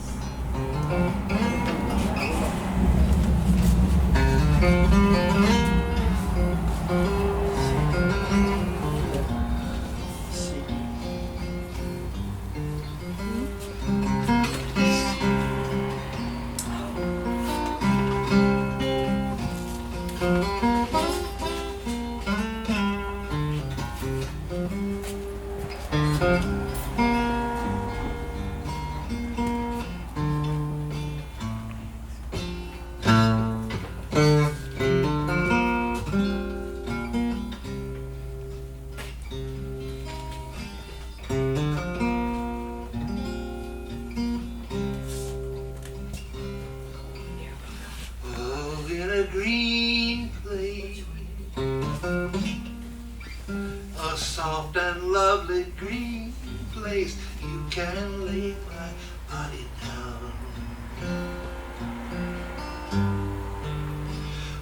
Oh, in a green place, a soft and lovely green place, you can lay my body down.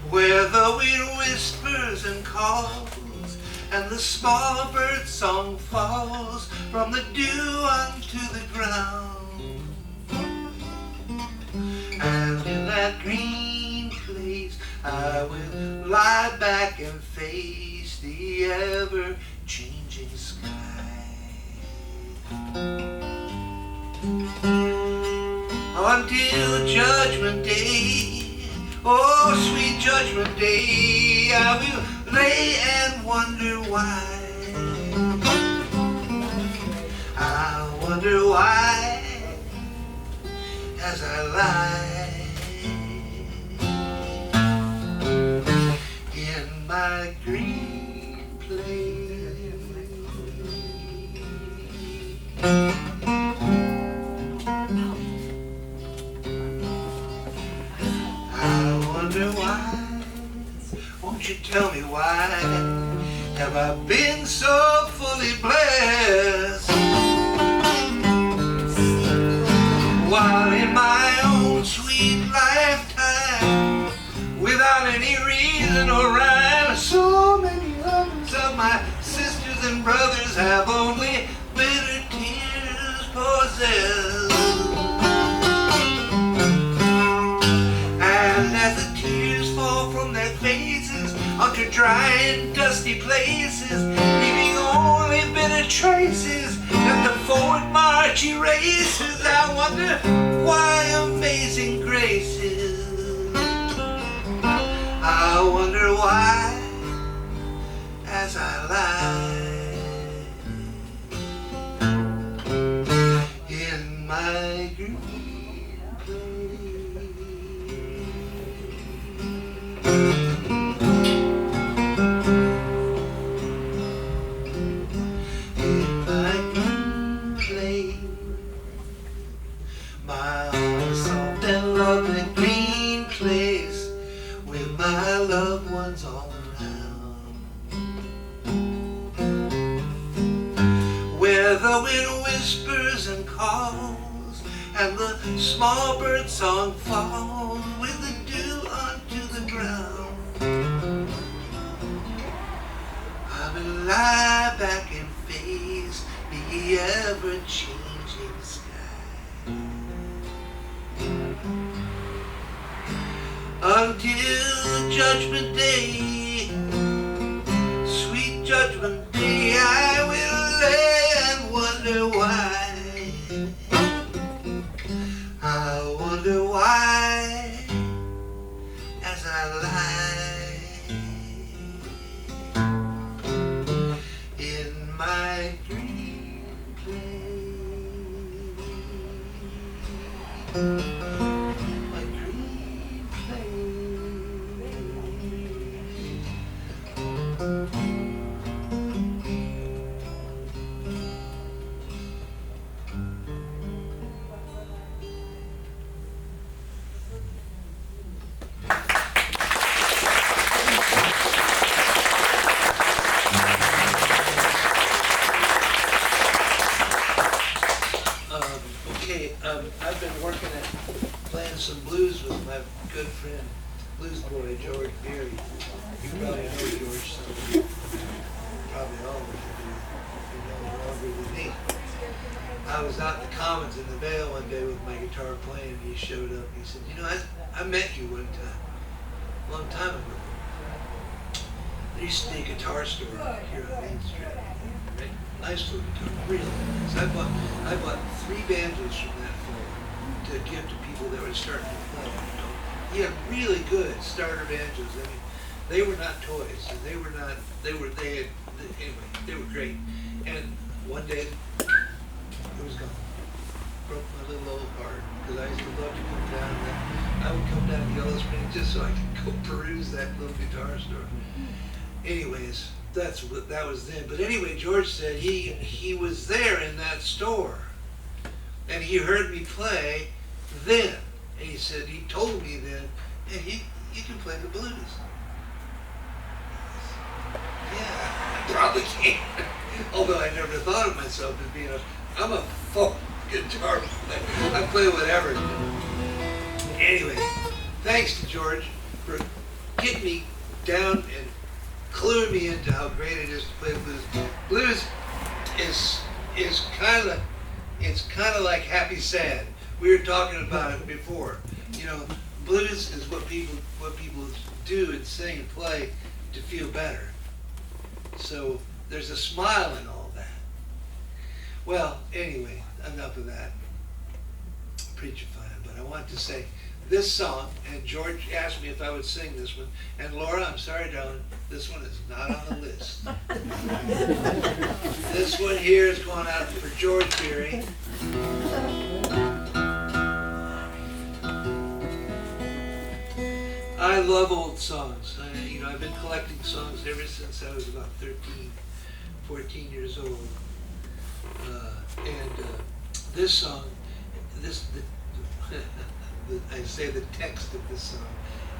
Where the wind whispers and calls, and the small bird song falls from the dew onto the ground. my green place, I will lie back and face the ever-changing sky. Until Judgment Day, oh sweet Judgment Day, I will lay and wonder why. I wonder why, as I lie in my green place. I wonder why, won't you tell me why, have I been so fully blessed, while in my own sweet lifetime, without any reason or rhyme, so many others of my sisters and brothers have only bitter tears possessed. And as the tears fall from their faces onto dry and dusty places, leaving only bitter traces that the forward march erases, I wonder why Amazing Grace is. I wonder why, as I lie in my green lovely green place with my loved ones all around, where the wind whispers and calls and the small bird song falls with the dew onto the ground. I will lie back and face the ever-changing sky. Until Judgment Day, sweet Judgment Day, I will lay and wonder why. I wonder why, as I lie in my green place. I've been working at playing some blues with my good friend, blues boy, George Beery. You probably know George, some of you, probably all of you do, you know longer than me. I was out in the Commons in the Vale one day with my guitar playing, and he showed up. He said, you know, I met you one time, a long time ago. There used to be a guitar store here on Main Street. Nice little guitar, really nice. I bought 3 banjos from that fellow to give to people that were starting to play. You know? He had really good starter banjos. I mean, they were not toys. They were great. And one day, it was gone. Broke my little old heart, because I used to love to come down there. I would come down to Yellow Springs just so I could go peruse that little guitar store. Anyways, that was then. But anyway, George said he was there in that store, and he heard me play then, and he said, he told me then, hey, you can play the blues. Yeah, I probably can. Although I never thought of myself as being I'm a folk guitar player. I play whatever. Anyway, thanks to George for getting me down and cluing me into how great it is to play blues. Blues is kind of like happy sad. We were talking about it before. You know, blues is what people do and sing and play to feel better. So there's a smile in all that. Well, anyway, enough of that. Preachifying, but I want to say this song, and George asked me if I would sing this one, and Laura, I'm sorry, darling, this one is not on the list. This one here is going out for George Beery. I love old songs. I've been collecting songs ever since I was about 13, 14 years old. This song, I say the text of this song,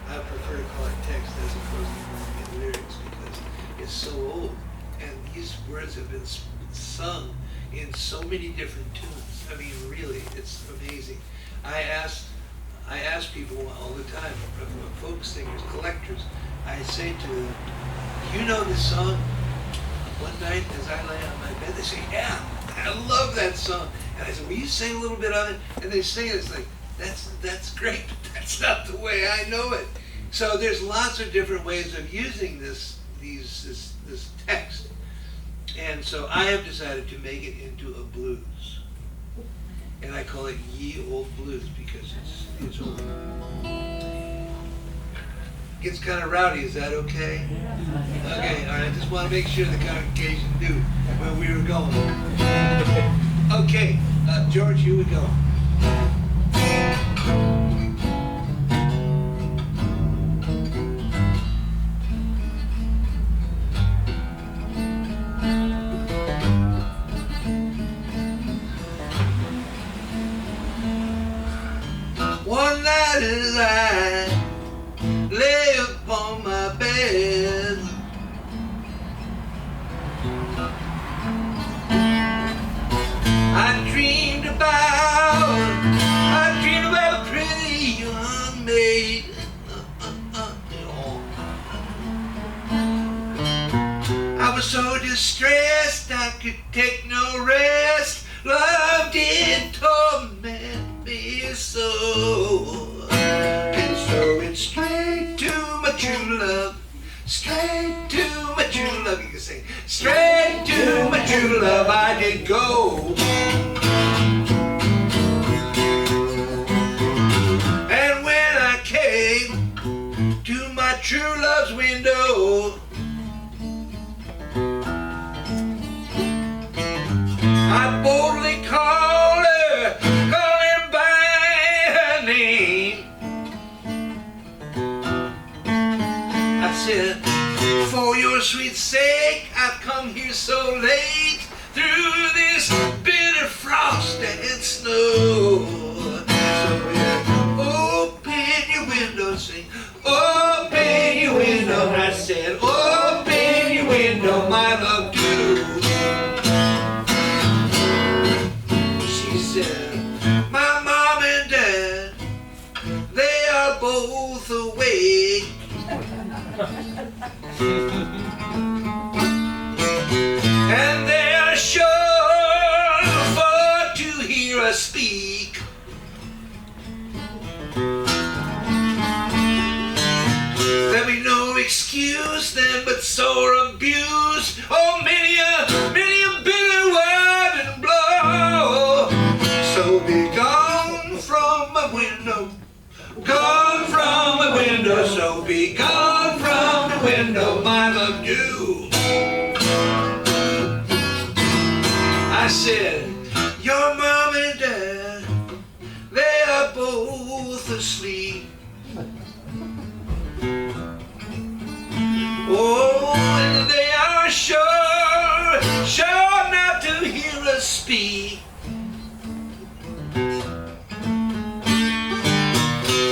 I prefer to call it text as opposed to calling it lyrics because it's so old. And these words have been sung in so many different tunes. I mean, really, it's amazing. I ask people all the time, folk singers, collectors, I say to them, you know this song? One night as I lay on my bed, they say, yeah, I love that song. And I said, will you sing a little bit on it? And they sing it, it's like, that's great, but that's not the way I know it. So there's lots of different ways of using this text. And so I have decided to make it into a blues. And I call it Ye Old Blues because it's old. Gets kind of rowdy, is that okay? Okay, all right, I just want to make sure the congregation knew where we were going. Okay, George, here we go. One night as I lay upon my bed, I dreamed about a pretty young maid. I was so distressed I could take no rest. Love did torment me so. And so it's straight to my true love. Straight to my true love. You can sing. Straight to my true love I did go. And when I came to my true love's window, I boldly called her by her name. I said, for your sweet sake, I've come here so late through this bitter frost and snow. So yeah, open your window, sing, open your window. And I said, open your window, my love, do. She said, my mom and dad, they are both awake. And they are sure for to hear us speak. There'll be no excuse then but sore abuse. Oh, many a bitter word and blow. So be gone from my window, gone from my window. So be gone from the window, my love, do. I said, your mom and dad, they are both asleep. Oh, and they are sure not to hear us speak.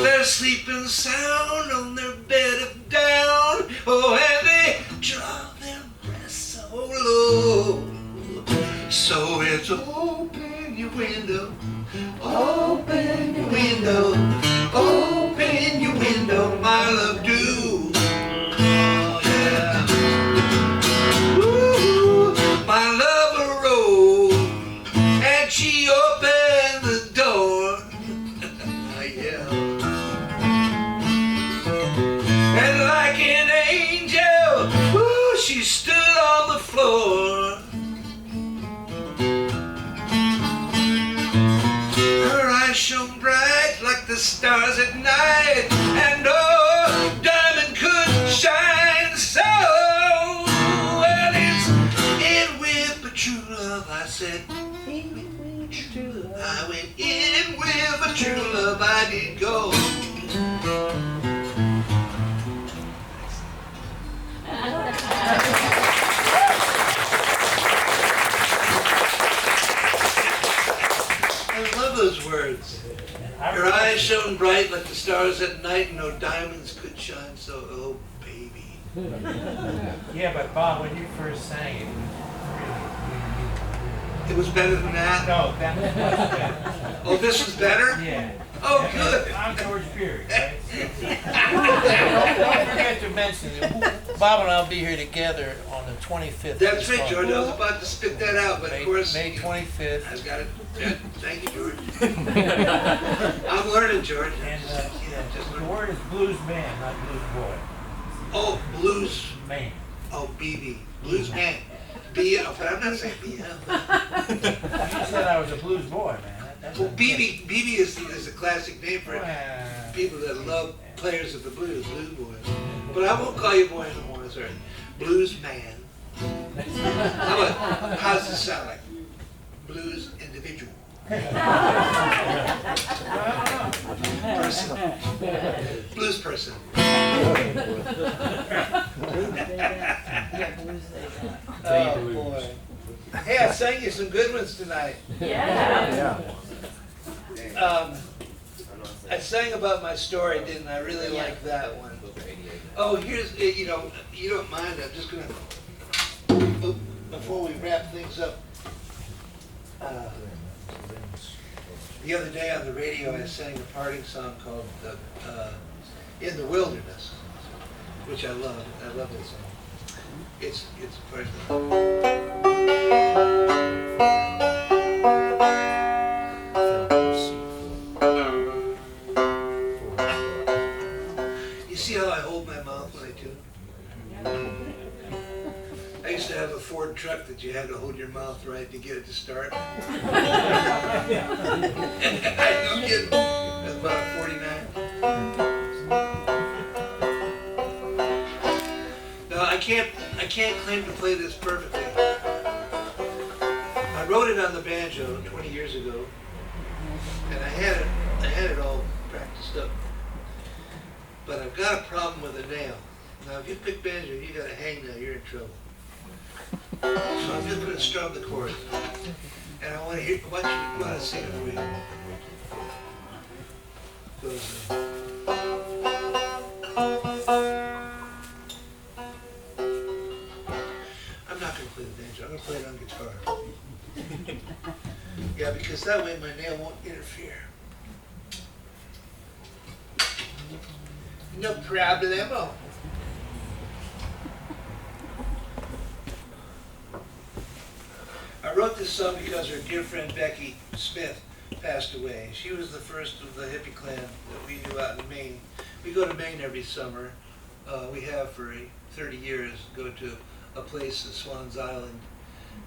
They're sleeping sound on their bed of down. Oh, and they draw their breath so low. So it's open your window, open your window, open your window, my love, do. Oh, yeah. Ooh, my love arose and she opened the door. Yeah. stars at night, and oh, diamond could shine so. Well, it's in with a true love, I said. I went in with a true love, I did go. I love those words. Your eyes shone bright like the stars at night, and no diamonds could shine so. Oh, baby. Yeah, but Bob, when you first sang it, It was better than that? no, that was much better. Oh, this was better? Yeah. Oh, good. I'm George Beery, right? Don't forget to mention that Bob and I'll be here together on the 25th. That's this right, month. George. I was about to spit that out, but of course, May 25th. I've got it. Yeah, thank you, George. I'm learning, George. And Just the learning. word is blues man, not blues boy. Oh, blues. Man. Oh, BB. Blues man. B. Oh, but I'm not saying BM. You said I was a blues boy, man. Well, BB is a classic name for Well, people that love players of the blues, blues boys. But I won't call you boy anymore, sorry. Blues man. How's this sound like? Blues individual. Person. Blues person. Oh boy. Hey, I sang you some good ones tonight. I sang about my story, didn't I? I really like that one. Oh, here's, you know, you don't mind, I'm just gonna, before we wrap things up, the other day on the radio, I sang a parting song called In the Wilderness, which I love. I love that song. It's a part You see how I hold my mouth when I tune? I used to have a Ford truck that you had to hold your mouth right to get it to start. I'm kidding. That's about a 49. No, I can't claim to play this perfectly. I wrote it on the banjo 20 years ago, and I had it all practiced up. But I've got a problem with a nail. Now, if you pick banjo, you got a hang nail, you're in trouble. So I'm just going to strum the chords, and I want to want to sing it for you. Goes. I'm not going to play the banjo. I'm going to play it on guitar. Yeah, because that way my nail won't interfere. No problemo. I wrote this song because her dear friend Becky Smith passed away. She was the first of the hippie clan that we knew out in Maine. We go to Maine every summer. We have for 30 years, go to a place in Swans Island,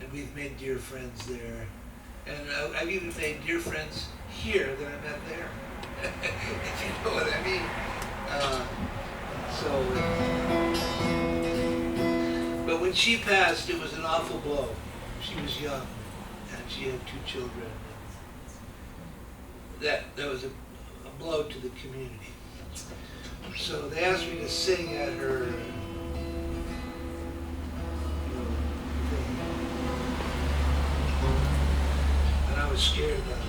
and we've made dear friends there. And I've even made dear friends here that I met there, if you know what I mean. But when she passed, it was an awful blow. She was young, and she had 2 children. That was a blow to the community. So they asked me to sing at her, and I was scared about it.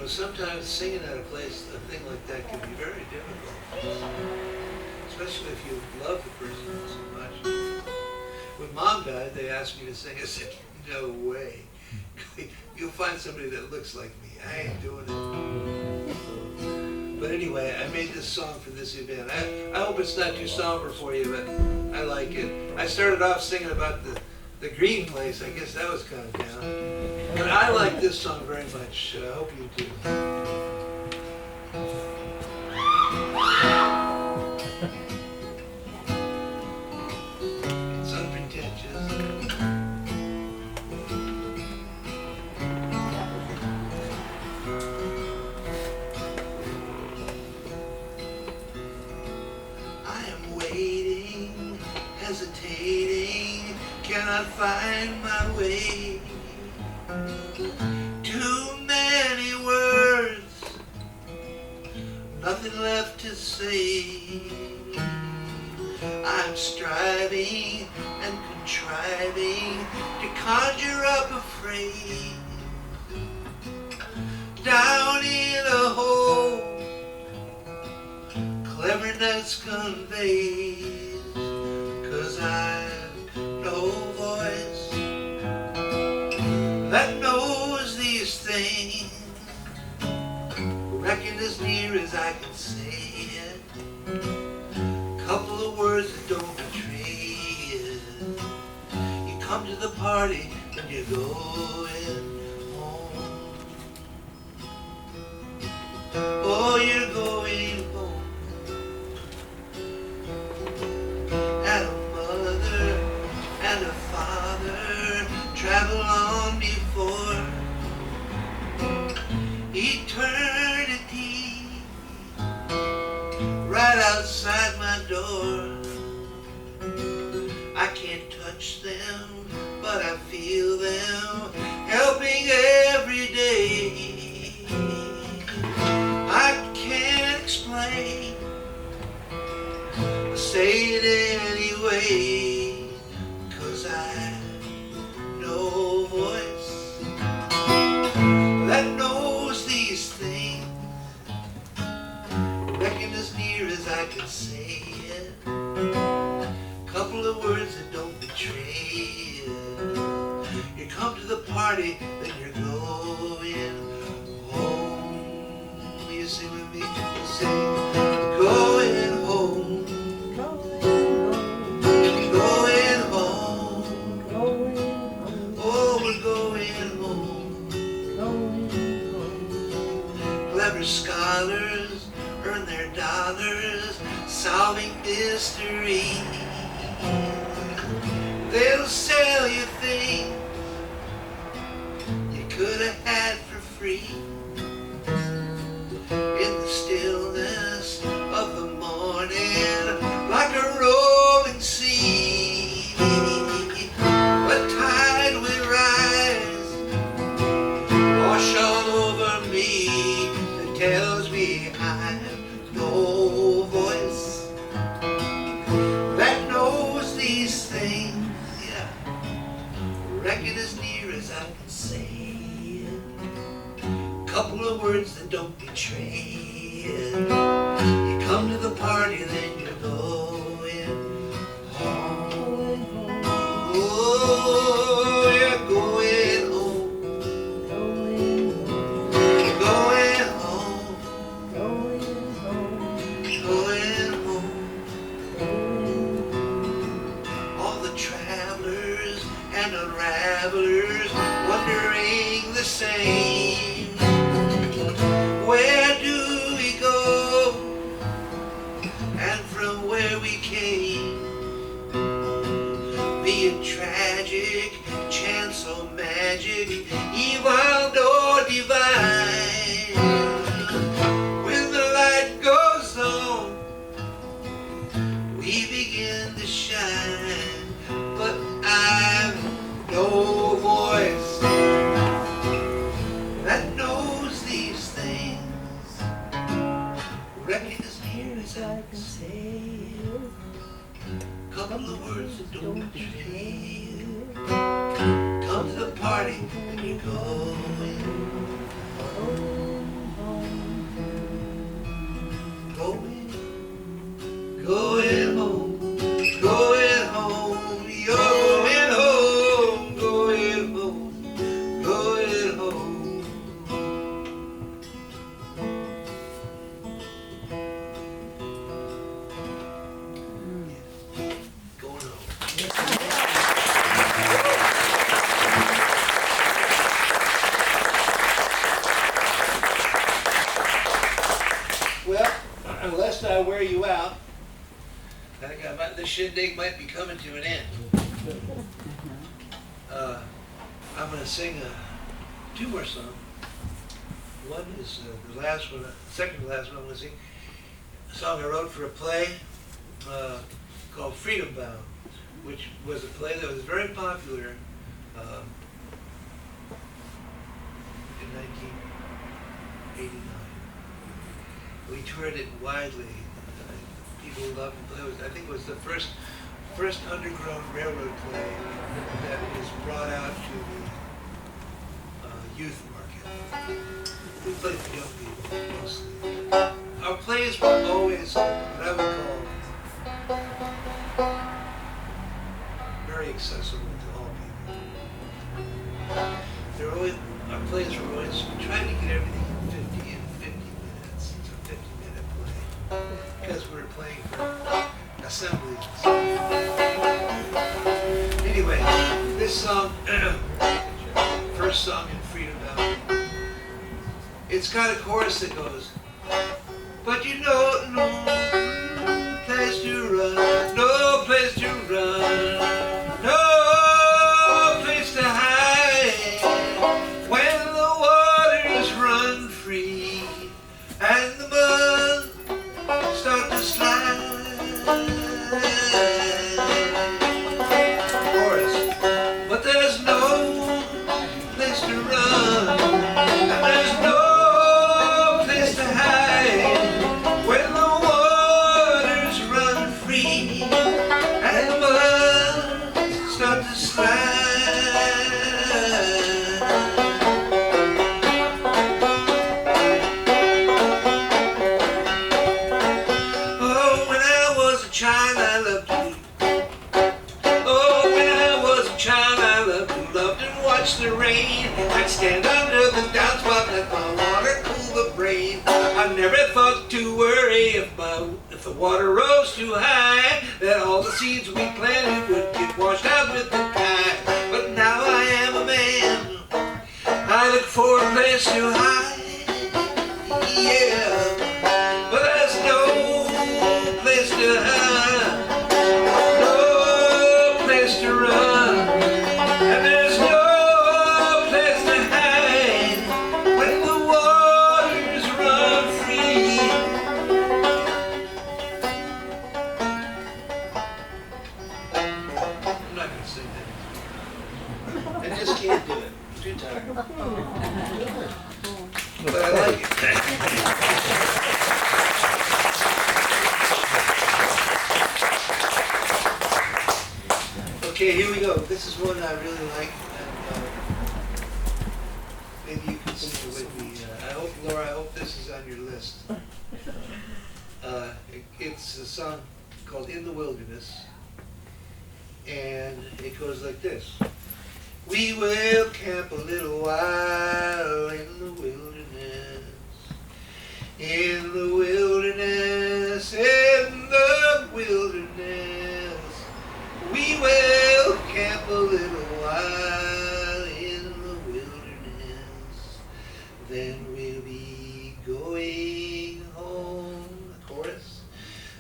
Sometimes singing at a place, a thing like that can be very difficult, especially if you love the person so much. When Mom died, they asked me to sing. I said, no way. You'll find somebody that looks like me. I ain't doing it. But anyway, I made this song for this event. I hope it's not too somber for you, but I like it. I started off singing about the green place. I guess that was kind of down. But I like this song very much. I hope you do. It's unpretentious. waiting, hesitating, cannot find my way. Too many words, nothing left to say. I'm striving and contriving to conjure up a phrase. Down in a hole, cleverness conveys, 'cause I've no voice that knows these things. Reckon as near as I can say it, couple of words that don't betray it. You come to the party and you're going home. Oh, you're going home. And a mother and a father travel on before eternity, right outside my door. I can't touch them, but I feel them helping every day. I can't explain, I say it anyway, 'cause I no voice that knows these things. Reckon as near as I can say it, couple of words that don't betray it. You come to the party, then you're going home. You sing with me, you sing, going home, going home. Oh, we're going home. Clever scholars earn their dollars solving mystery. They'll sell you things you could have had for free. In the stillness of the morning, like a rolling sea, a tide will rise, wash all over me, and tells me I've no voice that knows these things. Yeah, reckon as near as I can say it, couple of words that don't betray it. You come to the party, then you're going home. Oh, you're going home. You're going home. Going home. All the travelers and unravelers wondering the same. Where do we go? And from where we came? Be it tragic, chance or magic, evil or divine. When the light goes on, we begin to shine. But I've no voice that knows these things. Reckon as near as I can say it, couple of words that don't betray it. Come to the party and you're going home. Going home, going home. You're going home, going home, going home. Going home. Well, unless I wear you out, the shindig might be coming to an end. I'm going to sing two more songs. One is the last one, second to last one I'm going to sing. A song I wrote for a play called Freedom Bound, which was a play that was very popular in 1989. We toured it widely. People loved the play. I think it was the first Underground Railroad play that was brought out to the youth market. We played for young people mostly. Our plays were always what I would call very accessible to all people. Our plays were always trying to get everything in 50 minutes. It's a 50-minute play because we were playing for assemblies and stuff. Anyway, this song, first song in Freedom Bound, it's got a chorus that goes, but you know, no place to run, no place to run, no place to hide, when the waters run free and the mud start to slide. Chorus, but there's no place to run, and there's no place to hide, when the waters run free and the mud start to slide. Oh, when I was a child, I loved to read. Oh, when I was a child, I loved and watch the rain. I'd stand under the downspout, let my water cool the brain. I never thought to worry if the water rose too high, that all the seeds we planted would get washed out with the tide. But now I am a man, I look for a place to hide. Yeah, but there's no place to hide, no place to run, and there's no place to hide when the waters run free. I'm not going to sing that. I just can't do it. I'm too tired. But I like it. Okay, here we go. This is one I really like, and maybe you can sing it with me. Laura, I hope this is on your list. It's a song called In the Wilderness, and it goes like this. We will camp a little while in the wilderness, in the wilderness, in the wilderness. We will camp a little while in the wilderness, then we'll be going home. The chorus.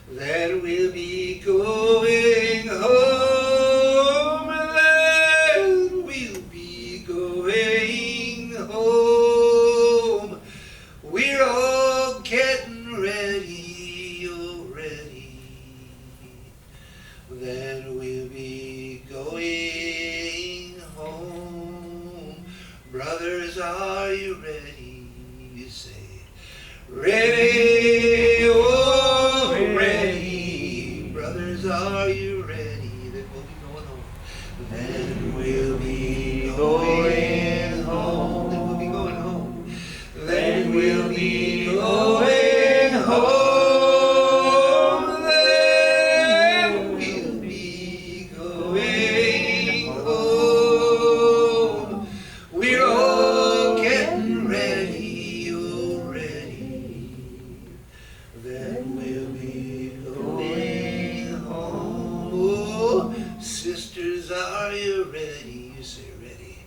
Then we'll be going home, then we'll be going home. We're all getting ready already. Then we'll be going home. Brothers, are you ready? You say, ready, oh, ready. Brothers, are you ready? Then we'll be going home. Then we'll be going home. Then we'll be going home. Then we'll be going home. Then we'll be going home. We're all getting ready already. Then we'll be going home. Oh, sisters, are you ready? You say ready.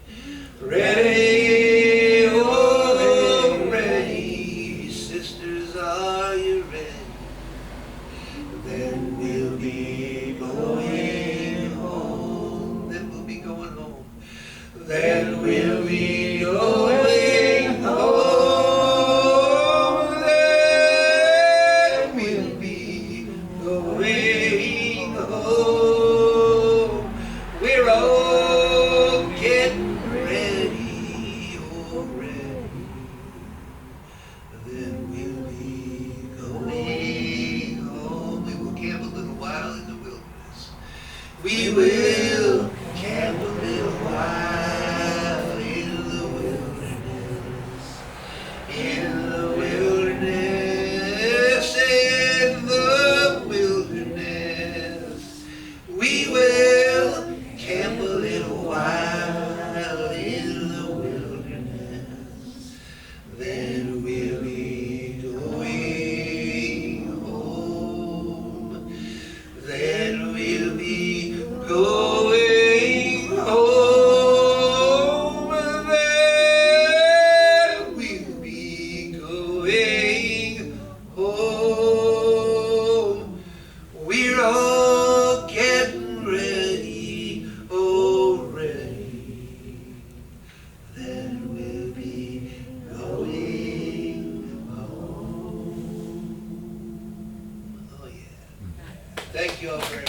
Ready, oh, ready. Sisters, are you ready? Then we'll be going home. Then we'll be going home. Then we'll be going home. Then we'll be going you all very